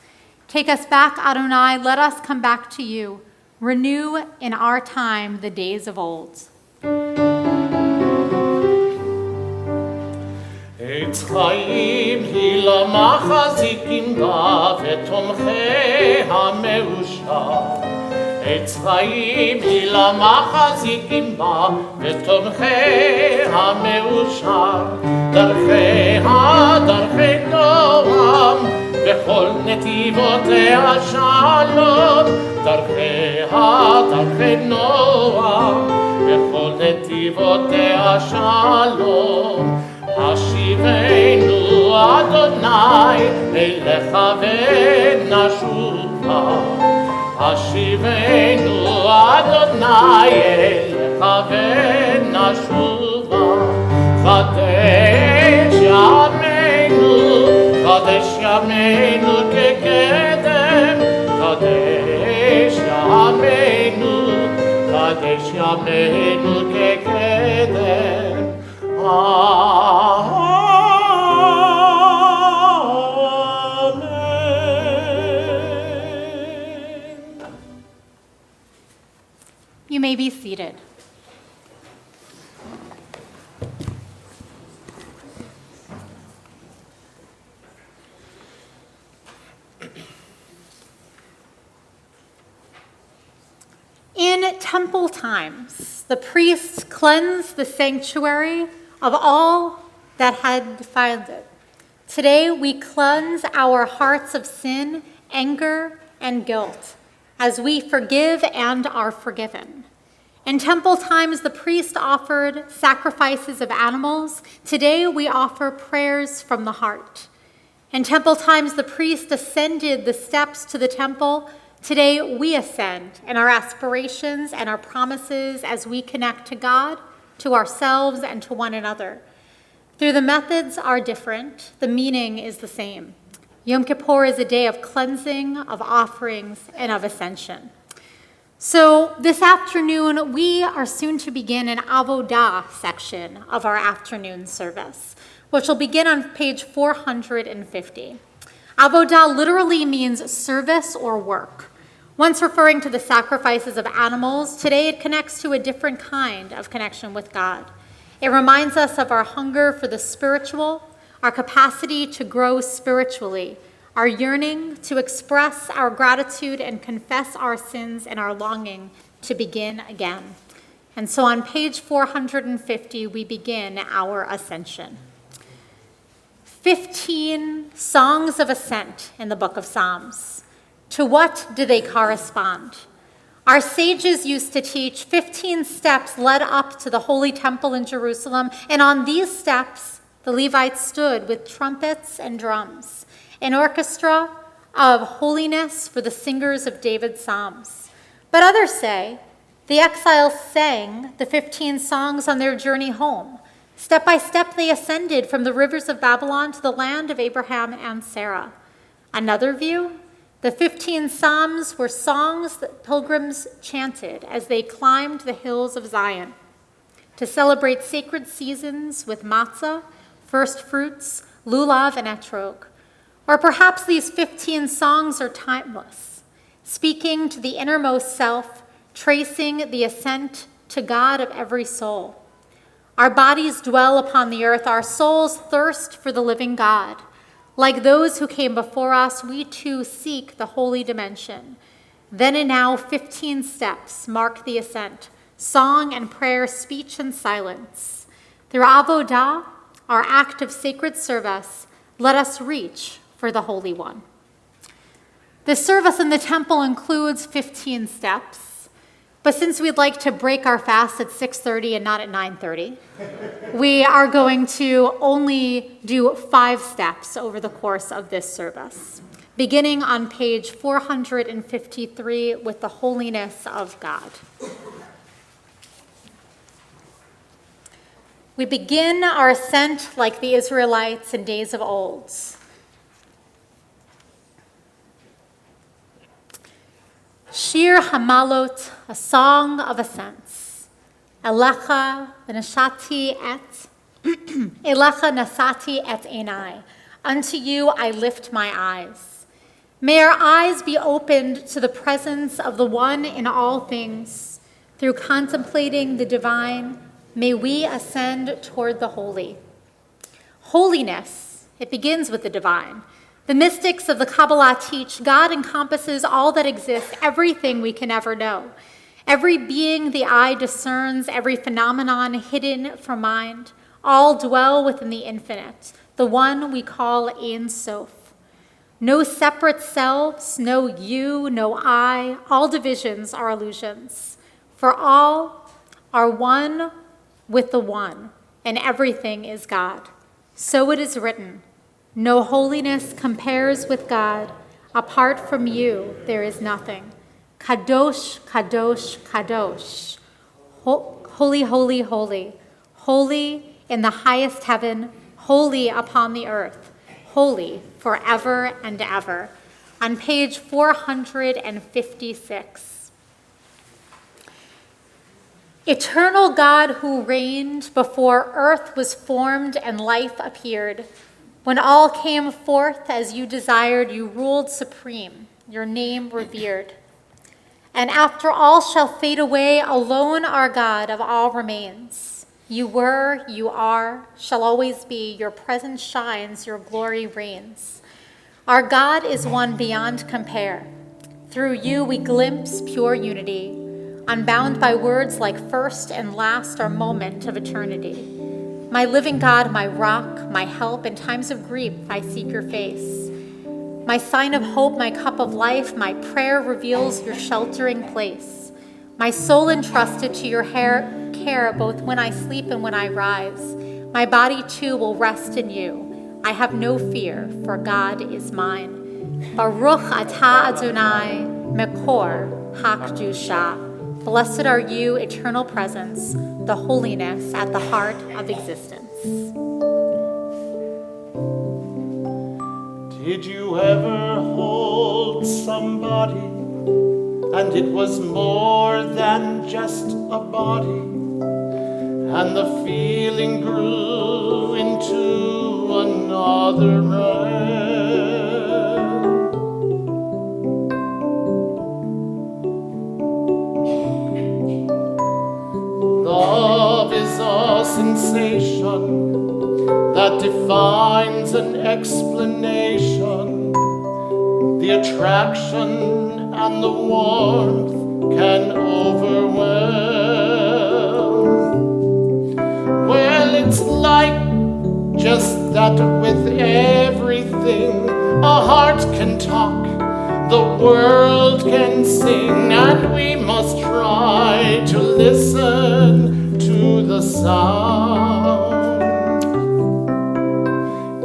Take us back, Adonai. Let us come back to you. Renew in our time the days of old. עץ חיים היא למחזיקים בה ותומכי המאושר. עץ חיים היא למחזיקים בה ותומכי המאושר. דרכיה דרכי נועם וכל נתיבותיה שלום. דרכיה דרכי נועם וכל נתיבותיה שלום. השיבנו אדוני אליך ונשובה. השיבנו אדוני אליך ונשובה. חדש ימינו, חדש ימינו כקדם. חדש ימינו, חדש ימינו כקדם. You may be seated. In temple times, the priests cleansed the sanctuary of all that had defiled it. Today, we cleanse our hearts of sin, anger, and guilt, as we forgive and are forgiven. In temple times, the priest offered sacrifices of animals. Today, we offer prayers from the heart. In temple times, the priest ascended the steps to the temple. Today, we ascend in our aspirations and our promises as we connect to God, to ourselves, and to one another. Though the methods are different, the meaning is the same. Yom Kippur is a day of cleansing, of offerings, and of ascension. So this afternoon, we are soon to begin an Avodah section of our afternoon service, which will begin on page 450. Avodah literally means service or work. Once referring to the sacrifices of animals, today it connects to a different kind of connection with God. It reminds us of our hunger for the spiritual, our capacity to grow spiritually, our yearning to express our gratitude and confess our sins, and our longing to begin again. And so on page 450, we begin our ascension. 15 songs of ascent in the book of Psalms. To what do they correspond? Our sages used to teach 15 steps led up to the Holy Temple in Jerusalem, and on these steps, the Levites stood with trumpets and drums, an orchestra of holiness for the singers of David's Psalms. But others say the exiles sang the 15 songs on their journey home. Step by step, they ascended from the rivers of Babylon to the land of Abraham and Sarah. Another view, the 15 Psalms were songs that pilgrims chanted as they climbed the hills of Zion to celebrate sacred seasons with matzah, first fruits, lulav, and etrog. Or perhaps these 15 songs are timeless, speaking to the innermost self, tracing the ascent to God of every soul. Our bodies dwell upon the earth, our souls thirst for the living God. Like those who came before us, we too seek the holy dimension. Then and now, 15 steps mark the ascent, song and prayer, speech and silence. Through avodah, our act of sacred service, let us reach for the Holy One. The service in the temple includes 15 steps, but since we'd like to break our fast at 6:30 and not at 9:30, we are going to only do 5 steps over the course of this service, beginning on page 453 with the holiness of God. We begin our ascent like the Israelites in days of old. Shir Hamalot, a song of ascents. Elecha nasati et, Elecha nasati et einai. Unto you I lift my eyes. May our eyes be opened to the presence of the One in all things. Through contemplating the divine, may we ascend toward the holy. Holiness, it begins with the divine. The mystics of the Kabbalah teach God encompasses all that exists, everything we can ever know. Every being the eye discerns, every phenomenon hidden from mind, all dwell within the infinite, the one we call Ein Sof. No separate selves, no you, no I, all divisions are illusions. For all are one with the one, and everything is God. So it is written, no holiness compares with God. Apart from you, there is nothing. Kadosh, Kadosh, Kadosh. Holy, holy, holy. Holy in the highest heaven, holy upon the earth, holy forever and ever. On page 456. Eternal God who reigned before earth was formed and life appeared. When all came forth as you desired, you ruled supreme, your name revered. And after all shall fade away, alone our God of all remains. You were, you are, shall always be, your presence shines, your glory reigns. Our God is one beyond compare. Through you we glimpse pure unity, unbound by words like first and last, our moment of eternity. My living God, my rock, my help, in times of grief I seek your face. My sign of hope, my cup of life, my prayer reveals your sheltering place. My soul entrusted to your care both when I sleep and when I rise. My body too will rest in you. I have no fear, for God is mine. Baruch atah Adonai, Mekor HaKdusha. Blessed are you, eternal presence, the holiness at the heart of existence. Did you ever hold somebody and it was more than just a body, and the feeling grew into another realm? that defines an explanation. The attraction and the warmth can overwhelm. Well, it's like just that with everything, a heart can talk, the world can sing, and we must try to listen to the sound.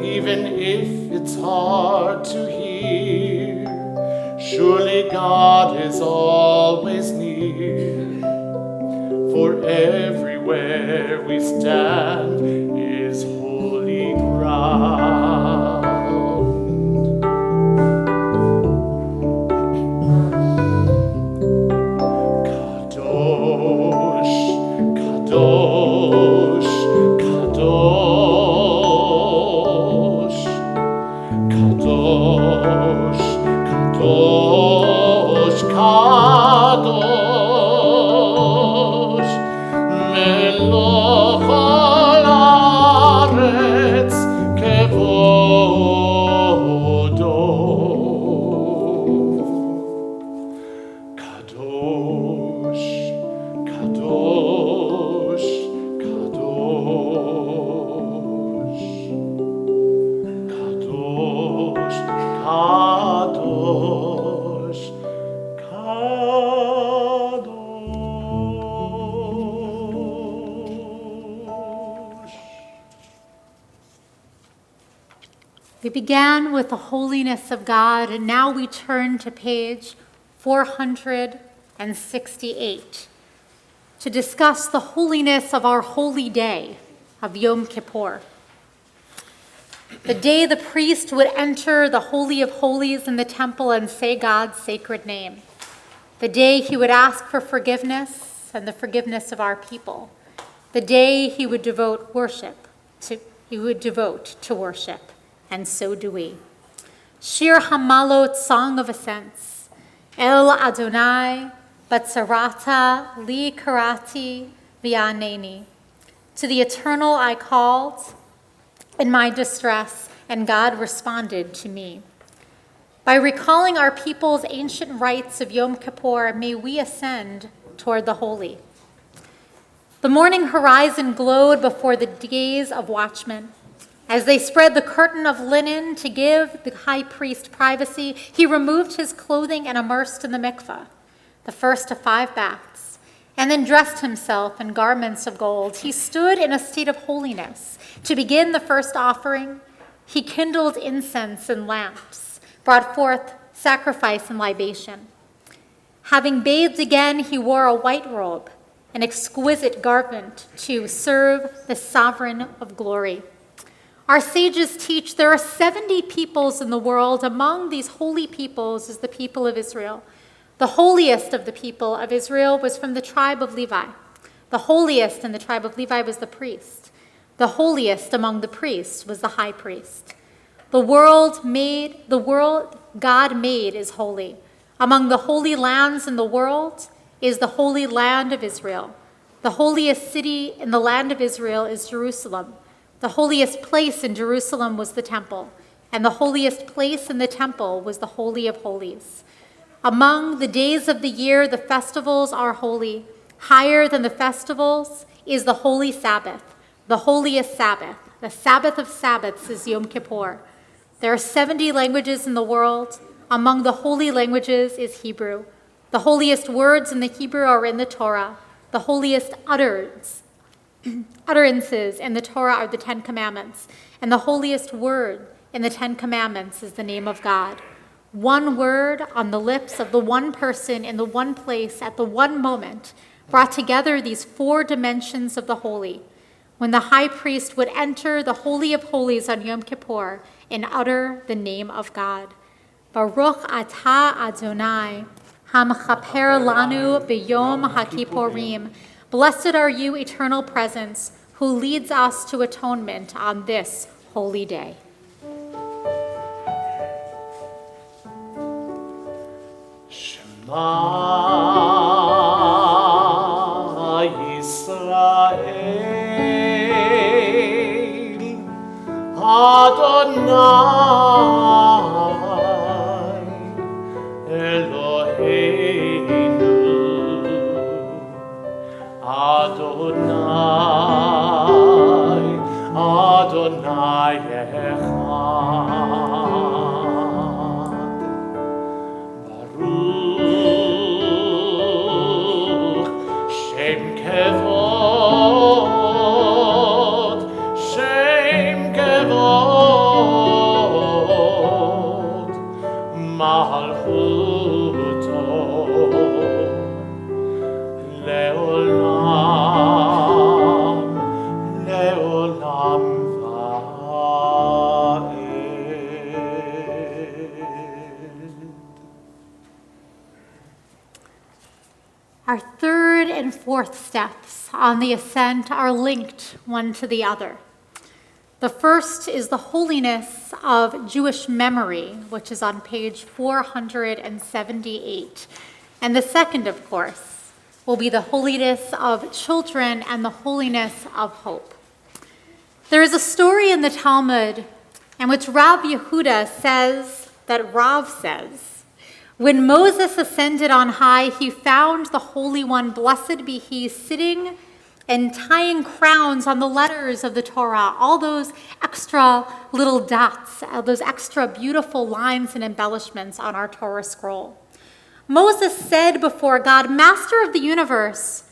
Even if it's hard to hear, surely God is always near. For everywhere we stand is holy ground. Kadosh, Kadosh, Kadosh, Kadosh, Kadosh, Kadosh, Meloch haaretz kevodo. Kadosh, Kadosh, Kadosh, Kadosh, Kadosh, Kadosh. We began with the holiness of God, and now we turn to page 468 to discuss the holiness of our holy day of Yom Kippur. The day the priest would enter the Holy of Holies in the temple and say God's sacred name. The day he would ask for forgiveness and the forgiveness of our people. The day he would devote to worship, and so do we. Shir Hamalot, Song of Ascents. El Adonai, Batsarata, Li Karati, V'yaneni. To the Eternal I called in my distress, and God responded to me. By recalling our people's ancient rites of Yom Kippur, may we ascend toward the holy. The morning horizon glowed before the gaze of watchmen. As they spread the curtain of linen to give the high priest privacy, he removed his clothing and immersed in the mikveh, the first of 5 baths, and then dressed himself in garments of gold. He stood in a state of holiness. To begin the first offering, he kindled incense and lamps, brought forth sacrifice and libation. Having bathed again, he wore a white robe, an exquisite garment to serve the sovereign of glory. Our sages teach there are 70 peoples in the world. Among these holy peoples is the people of Israel. The holiest of the people of Israel was from the tribe of Levi. The holiest in the tribe of Levi was the priest. The holiest among the priests was the high priest. The world God made is holy. Among the holy lands in the world is the holy land of Israel. The holiest city in the land of Israel is Jerusalem. The holiest place in Jerusalem was the temple, and the holiest place in the temple was the Holy of Holies. Among the days of the year, the festivals are holy. Higher than the festivals is the holy Sabbath, the holiest Sabbath. The Sabbath of Sabbaths is Yom Kippur. There are 70 languages in the world. Among the holy languages is Hebrew. The holiest words in the Hebrew are in the Torah. The holiest utterances in the Torah are the 10 Commandments, and the holiest word in the 10 Commandments is the name of God. One word on the lips of the one person in the one place at the one moment brought together these 4 dimensions of the holy. When the high priest would enter the Holy of Holies on Yom Kippur and utter the name of God. Baruch atah Adonai, hamchaper lanu b'yom hakippurim. Blessed are you, eternal presence, who leads us to atonement on this holy day. Shema Yisrael, Adonai Eloheinu, Adonai, Adonai Echad. Baruch Shem Kevod, Shem Kevod, Malchuto Leolam, Leolam Va'ed. Our third and fourth steps on the ascent are linked one to the other. The first is the holiness of Jewish memory, which is on page 478. And the second, of course, will be the holiness of children and the holiness of hope. There is a story in the Talmud in which Rav Yehuda says that Rav says, when Moses ascended on high, he found the Holy One, blessed be he, sitting and tying crowns on the letters of the Torah, all those extra little dots, those extra beautiful lines and embellishments on our Torah scroll. Moses said before God, Master of the universe,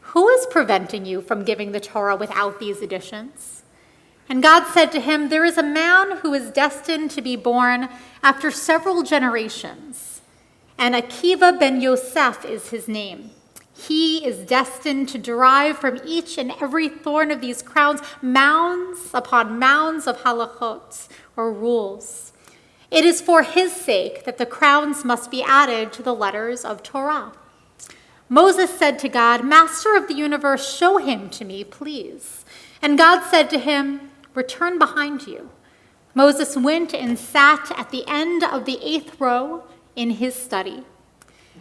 who is preventing you from giving the Torah without these additions? And God said to him, there is a man who is destined to be born after several generations. And Akiva ben Yosef is his name. He is destined to derive from each and every thorn of these crowns mounds upon mounds of halachot, or rules. It is for his sake that the crowns must be added to the letters of Torah. Moses said to God, Master of the universe, show him to me, please. And God said to him, return behind you. Moses went and sat at the end of the 8th row in his study,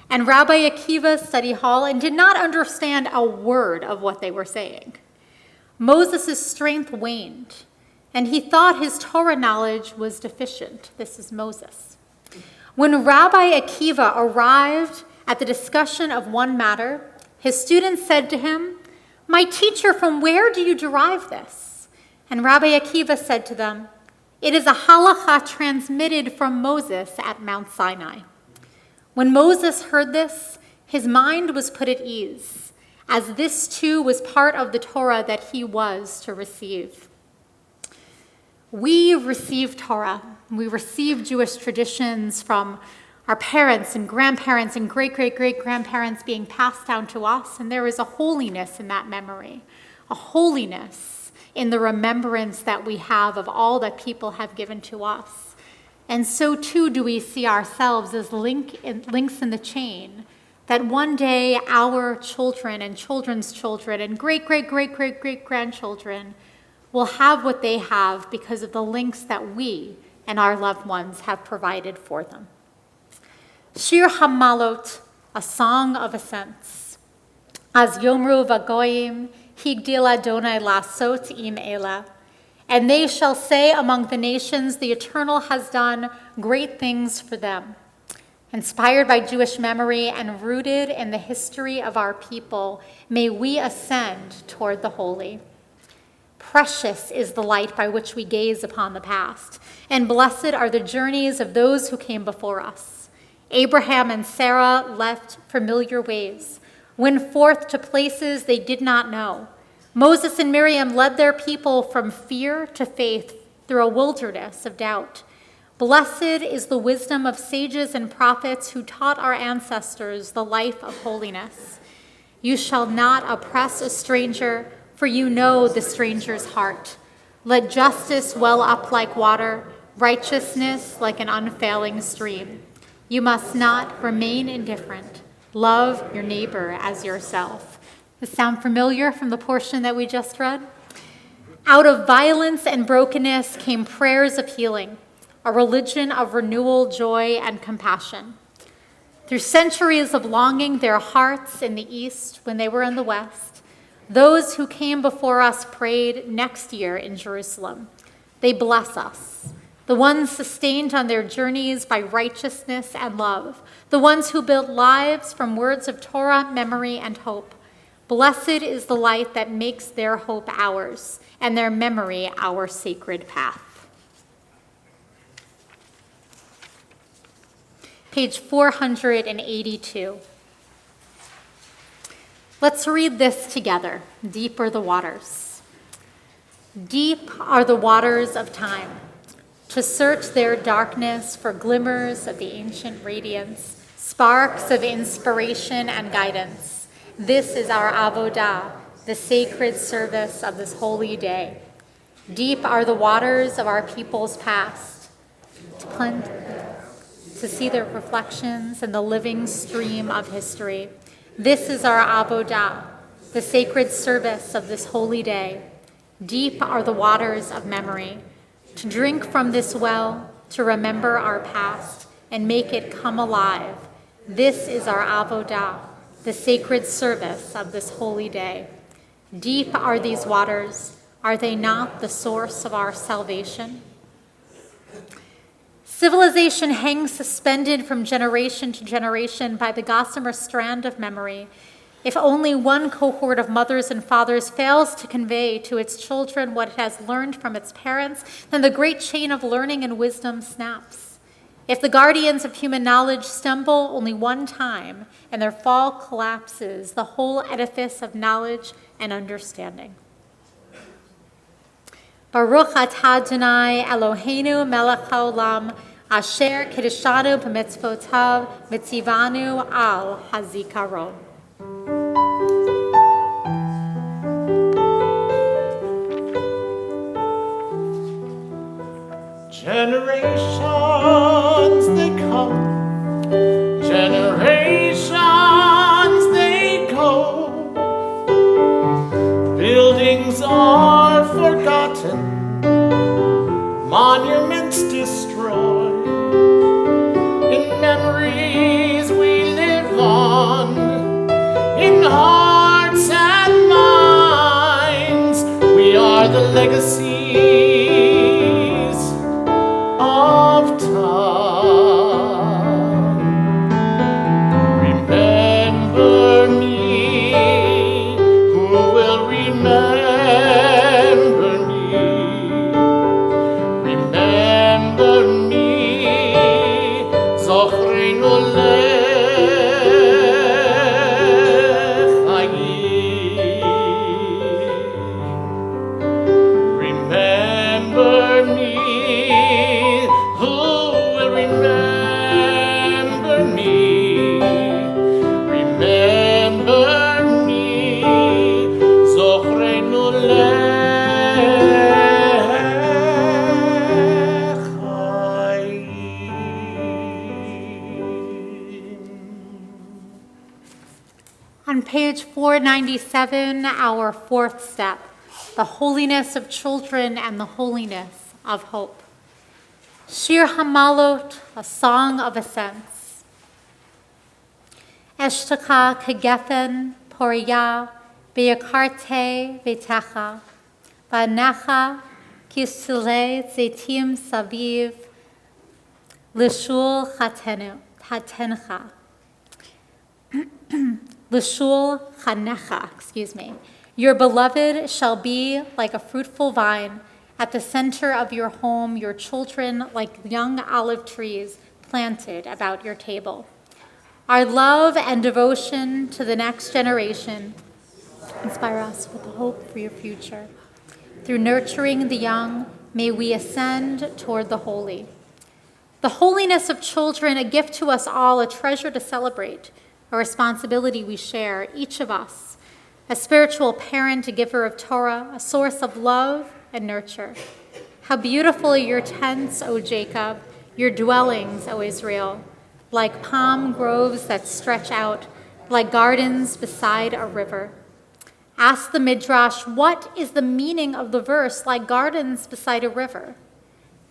and Rabbi Akiva's study hall, and did not understand a word of what they were saying. Moses' strength waned, and he thought his Torah knowledge was deficient. This is Moses. When Rabbi Akiva arrived at the discussion of one matter, his students said to him, my teacher, from where do you derive this? And Rabbi Akiva said to them, it is a halacha transmitted from Moses at Mount Sinai. When Moses heard this, his mind was put at ease, as this too was part of the Torah that he was to receive. We receive Torah. We receive Jewish traditions from our parents and grandparents and great-great-great-grandparents being passed down to us, and there is a holiness in that memory, a holiness in the remembrance that we have of all that people have given to us. And so too do we see ourselves as links in the chain, that one day our children and children's children and great-great-great-great-great-grandchildren will have what they have because of the links that we and our loved ones have provided for them. Shir Hamalot, a song of ascents. Az Yomru Vagoyim, Higdil Adonai Lasot im Ela. And they shall say among the nations, the Eternal has done great things for them. Inspired by Jewish memory and rooted in the history of our people, may we ascend toward the holy. Precious is the light by which we gaze upon the past, and blessed are the journeys of those who came before us. Abraham and Sarah left familiar ways, went forth to places they did not know. Moses and Miriam led their people from fear to faith through a wilderness of doubt. Blessed is the wisdom of sages and prophets who taught our ancestors the life of holiness. You shall not oppress a stranger, for you know the stranger's heart. Let justice well up like water, righteousness like an unfailing stream. You must not remain indifferent. Love your neighbor as yourself. Does this sound familiar from the portion that we just read? Out of violence and brokenness came prayers of healing, a religion of renewal, joy, and compassion. Through centuries of longing their hearts in the east when they were in the west, those who came before us prayed next year in Jerusalem. They bless us, the ones sustained on their journeys by righteousness and love, the ones who build lives from words of Torah, memory, and hope. Blessed is the light that makes their hope ours, and their memory our sacred path. Page 482. Let's read this together. Deep are the waters. Deep are the waters of time, to search their darkness for glimmers of the ancient radiance, sparks of inspiration and guidance. This is our avodah, the sacred service of this holy day. Deep are the waters of our people's past, to see their reflections in the living stream of history. This is our avodah, the sacred service of this holy day. Deep are the waters of memory, to drink from this well, to remember our past, and make it come alive. This is our avodah, the sacred service of this holy day. Deep are these waters. Are they not the source of our salvation? Civilization hangs suspended from generation to generation by the gossamer strand of memory. If only one cohort of mothers and fathers fails to convey to its children what it has learned from its parents, then the great chain of learning and wisdom snaps. If the guardians of human knowledge stumble only one time and their fall collapses, the whole edifice of knowledge and understanding. Baruch atah Adonai Eloheinu melech haolam, asher kiddushanu b'mitzvotav, mitzivanu al hazikaron. Generations they come, generations they go. Buildings are forgotten, monuments destroyed. In memories we live on, in hearts and minds. We are the legacies of time. Remember me, who will remember me? Remember me, Zochreinu lechayim. Remember me, who will remember me? Remember me, Zochreinu lechayim. On page 497, our fourth step, the holiness of children and the holiness of hope. Shir Hamalot, a song of ascents. Eshtaka kegefen poriya beyakarte vetecha, va'necha kisule zetim saviv lishul chatencha. Lishul chanecha, Your beloved shall be like a fruitful vine. At the center of your home, your children like young olive trees planted about your table. Our love and devotion to the next generation inspire us with hope for your future. Through nurturing the young, may we ascend toward the holy. The holiness of children, a gift to us all, a treasure to celebrate, a responsibility we share, each of us, a spiritual parent, a giver of Torah, a source of love and nurture. How beautiful are your tents, O Jacob, your dwellings, O Israel, like palm groves that stretch out, like gardens beside a river. Ask the Midrash, what is the meaning of the verse, like gardens beside a river?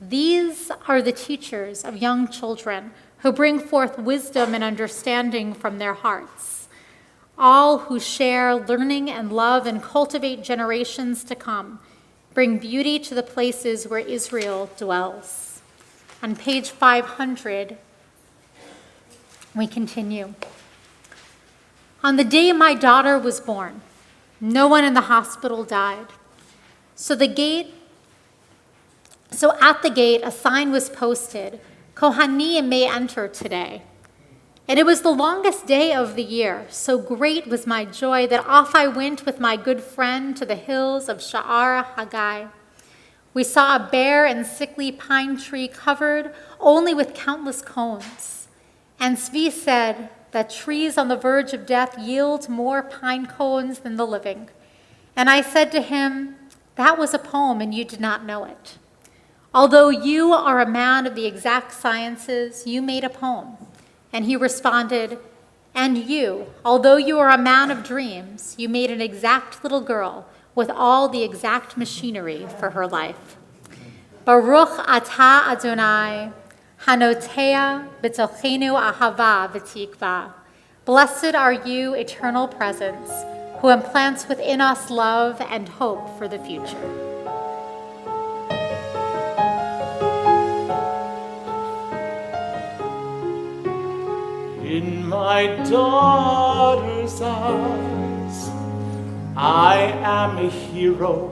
These are the teachers of young children who bring forth wisdom and understanding from their hearts. All who share learning and love and cultivate generations to come. Bring beauty to the places where Israel dwells. On page 500, we continue. On the day my daughter was born, no one in the hospital died. So at the gate, a sign was posted, Kohanim may enter today. And it was the longest day of the year, so great was my joy that off I went with my good friend to the hills of Sha'ar Haggai. We saw a bare and sickly pine tree covered only with countless cones. And Zvi said that trees on the verge of death yield more pine cones than the living. And I said to him, that was a poem and you did not know it. Although you are a man of the exact sciences, you made a poem. And he responded, and you, although you are a man of dreams, you made an exact little girl with all the exact machinery for her life. Baruch atah Adonai, hanotea b'tochenu ahava v'tikva. Blessed are you, eternal presence, who implants within us love and hope for the future. In my daughter's eyes, I am a hero.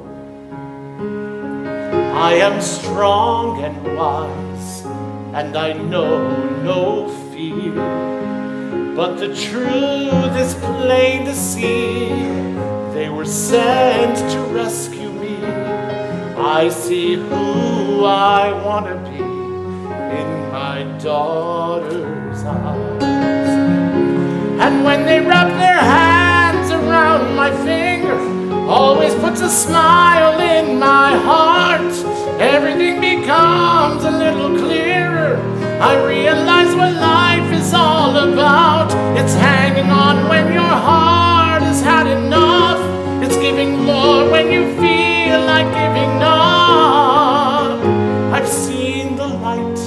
I am strong and wise, and I know no fear. But the truth is plain to see. They were sent to rescue me. I see who I want to be in my daughter's eyes. And when they wrap their hands around my finger, always puts a smile in my heart. Everything becomes a little clearer. I realize what life is all about. It's hanging on when your heart has had enough. It's giving more when you feel like giving up. I've seen the light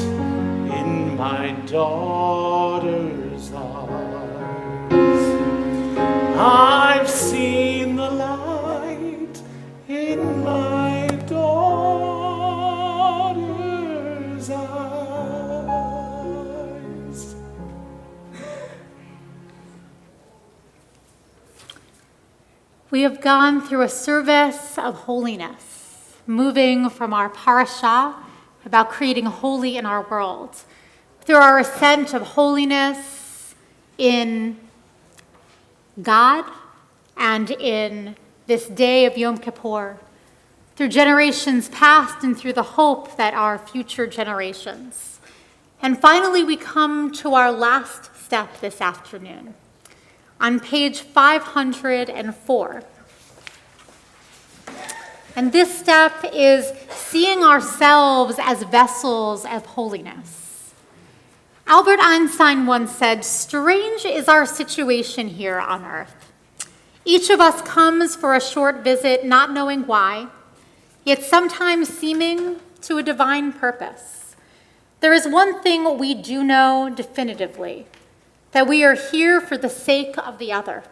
in my daughter's eyes. I've seen the light in my daughter's eyes. We have gone through a service of holiness, moving from our parashah about creating holy in our world, through our ascent of holiness in God and in this day of Yom Kippur, through generations past and through the hope that our future generations. And finally, we come to our last step this afternoon. On page 504. And this step is seeing ourselves as vessels of holiness. Albert Einstein once said, "Strange is our situation here on earth. Each of us comes for a short visit, not knowing why, yet sometimes seeming to a divine purpose. There is one thing we do know definitively, that we are here for the sake of the other.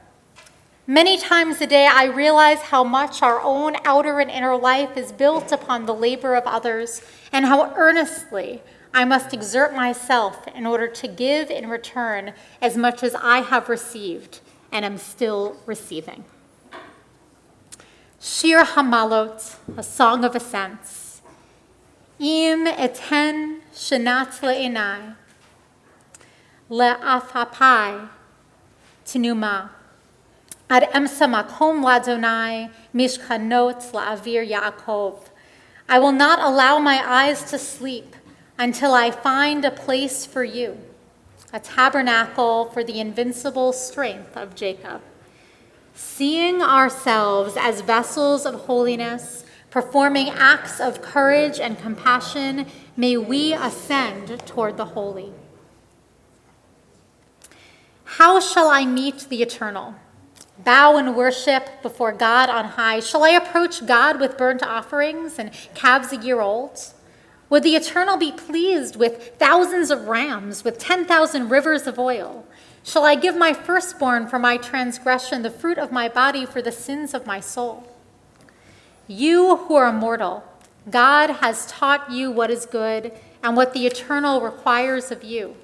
Many times a day, I realize how much our own outer and inner life is built upon the labor of others, and how earnestly I must exert myself in order to give in return as much as I have received and am still receiving." Shir Hamalot, a song of ascents. Im eten shenat le'enai, le'afapai tenuma, ad emsa makom ladonai, mishkanot la'avir Yaakov. I will not allow my eyes to sleep until I find a place for you, a tabernacle for the invincible strength of Jacob. Seeing ourselves as vessels of holiness, performing acts of courage and compassion, may we ascend toward the holy. How shall I meet the eternal? Bow and worship before God on high? Shall I approach God with burnt offerings and calves a year old? Would the eternal be pleased with thousands of rams, with 10,000 rivers of oil? Shall I give my firstborn for my transgression, the fruit of my body for the sins of my soul? You who are mortal, God has taught you what is good and what the eternal requires of you.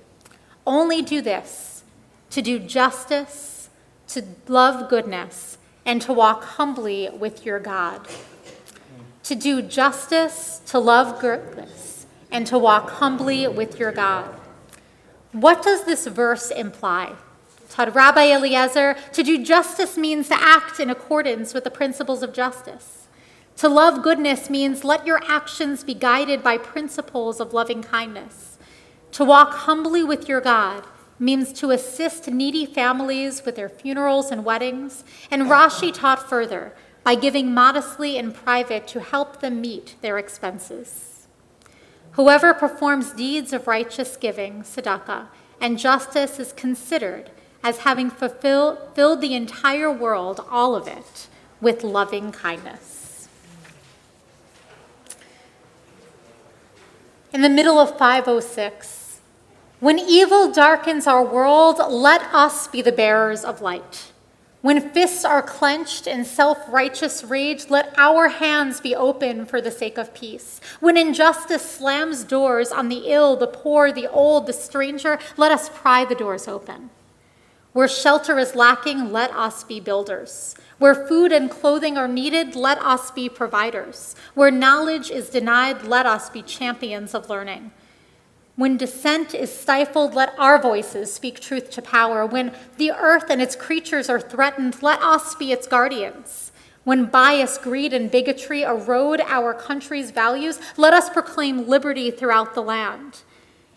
Only do this, to do justice, to love goodness, and to walk humbly with your God. To do justice, to love goodness, and to walk humbly with your God. What does this verse imply? Taught Rabbi Eliezer, to do justice means to act in accordance with the principles of justice. To love goodness means let your actions be guided by principles of loving kindness. To walk humbly with your God means to assist needy families with their funerals and weddings, and Rashi taught further by giving modestly in private to help them meet their expenses. Whoever performs deeds of righteous giving, tzedakah, and justice is considered as having filled the entire world, all of it, with loving kindness. In the middle of 506, when evil darkens our world, let us be the bearers of light. When fists are clenched in self-righteous rage, let our hands be open for the sake of peace. When injustice slams doors on the ill, the poor, the old, the stranger, let us pry the doors open. Where shelter is lacking, let us be builders. Where food and clothing are needed, let us be providers. Where knowledge is denied, let us be champions of learning. When dissent is stifled, let our voices speak truth to power. When the earth and its creatures are threatened, let us be its guardians. When bias, greed, and bigotry erode our country's values, let us proclaim liberty throughout the land.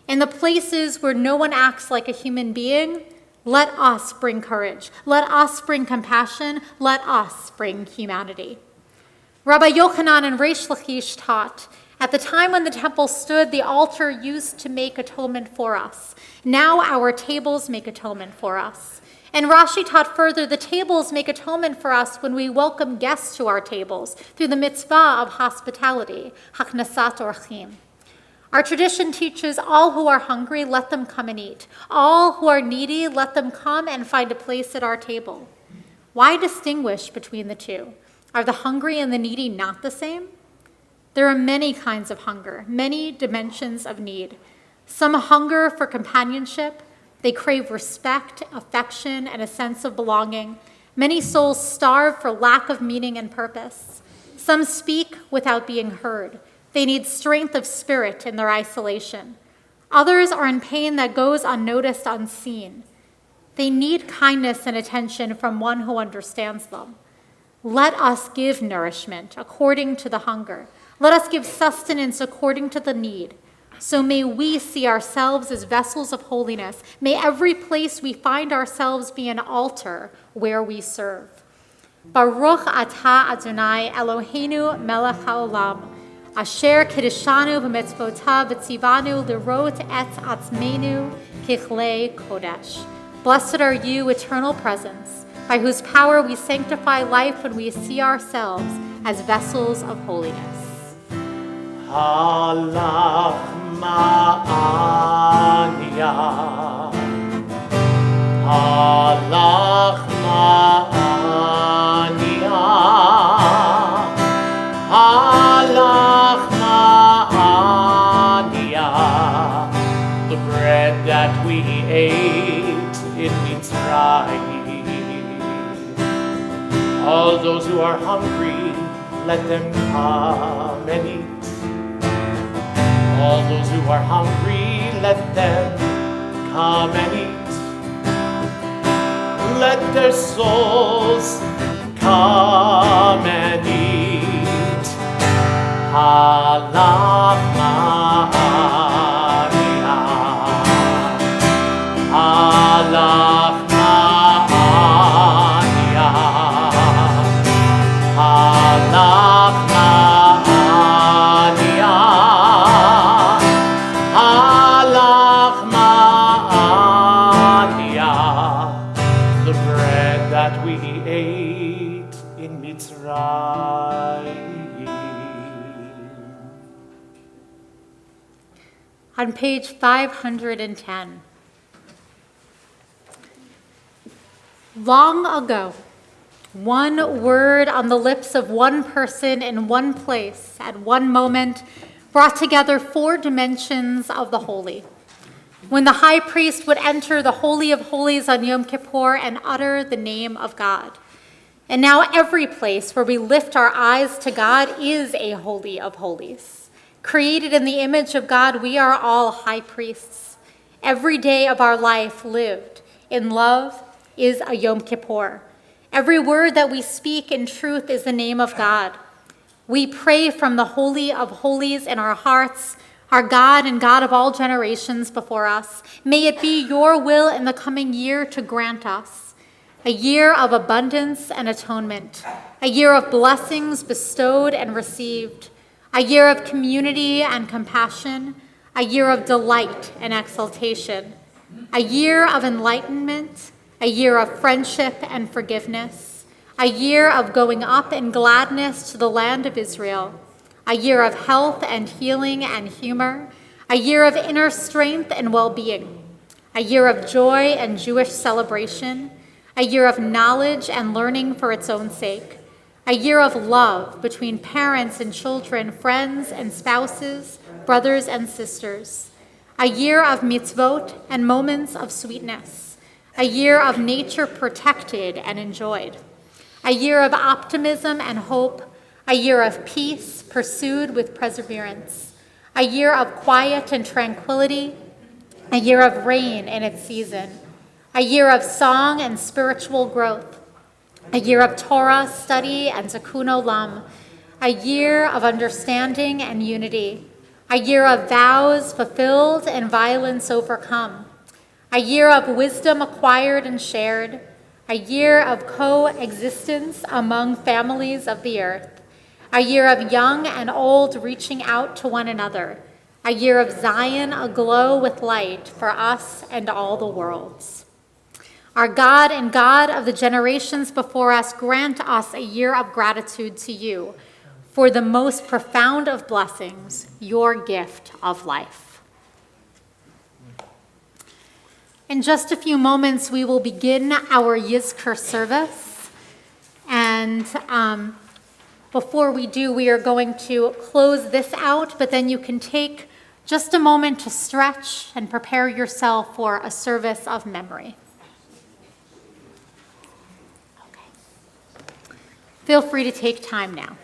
In the places where no one acts like a human being, let us bring courage. Let us bring compassion. Let us bring humanity. Rabbi Yochanan and Reish Lachish taught, at the time when the temple stood, the altar used to make atonement for us. Now our tables make atonement for us. And Rashi taught further, the tables make atonement for us when we welcome guests to our tables through the mitzvah of hospitality, haknasat orchim. Our tradition teaches all who are hungry, let them come and eat. All who are needy, let them come and find a place at our table. Why distinguish between the two? Are the hungry and the needy not the same? There are many kinds of hunger, many dimensions of need. Some hunger for companionship. They crave respect, affection, and a sense of belonging. Many souls starve for lack of meaning and purpose. Some speak without being heard. They need strength of spirit in their isolation. Others are in pain that goes unnoticed, unseen. They need kindness and attention from one who understands them. Let us give nourishment according to the hunger. Let us give sustenance according to the need. So may we see ourselves as vessels of holiness. May every place we find ourselves be an altar where we serve. Baruch atah Adonai Eloheinu melech haolam, asher kiddushanu b'mitzvotav v'tzivanu lirot et atzmenu kichlei kodesh. Blessed are you, eternal presence, by whose power we sanctify life when we see ourselves as vessels of holiness. Halach ma'ania, halach ma'ania, halach ma'ania, the bread that we ate in Mitzrayim. All those who are hungry, let them come and eat. All those who are hungry, let them come and eat. Let their souls come and eat. Halach ma'ania, halach ma'ania, halach ma'ania, halach ma'ania, the bread that we ate in Mitzrayim. On page 510. Long ago, One word on the lips of one person in one place at one moment brought together 4 dimensions of the holy. When the high priest would enter the Holy of Holies on Yom Kippur and utter the name of God. And now every place where we lift our eyes to God is a Holy of Holies. Created in the image of God, we are all high priests. Every day of our life lived in love is a Yom Kippur. Every word that we speak in truth is the name of God. We pray from the Holy of Holies in our hearts, our God and God of all generations before us. May it be your will in the coming year to grant us a year of abundance and atonement, a year of blessings bestowed and received, a year of community and compassion, a year of delight and exaltation, a year of enlightenment, a year of friendship and forgiveness, a year of going up in gladness to the land of Israel, a year of health and healing and humor, a year of inner strength and well-being, a year of joy and Jewish celebration, a year of knowledge and learning for its own sake, a year of love between parents and children, friends and spouses, brothers and sisters, a year of mitzvot and moments of sweetness, a year of nature protected and enjoyed, a year of optimism and hope, a year of peace pursued with perseverance, a year of quiet and tranquility, a year of rain in its season, a year of song and spiritual growth, a year of Torah study and tikkun olam, a year of understanding and unity, a year of vows fulfilled and violence overcome, a year of wisdom acquired and shared, a year of coexistence among families of the earth, a year of young and old reaching out to one another, a year of Zion aglow with light for us and all the worlds. Our God and God of the generations before us, grant us a year of gratitude to you for the most profound of blessings, your gift of life. In just a few moments, we will begin our Yizkor service. And before we do, we are going to close this out, but then you can take just a moment to stretch and prepare yourself for a service of memory. Okay. Feel free to take time now.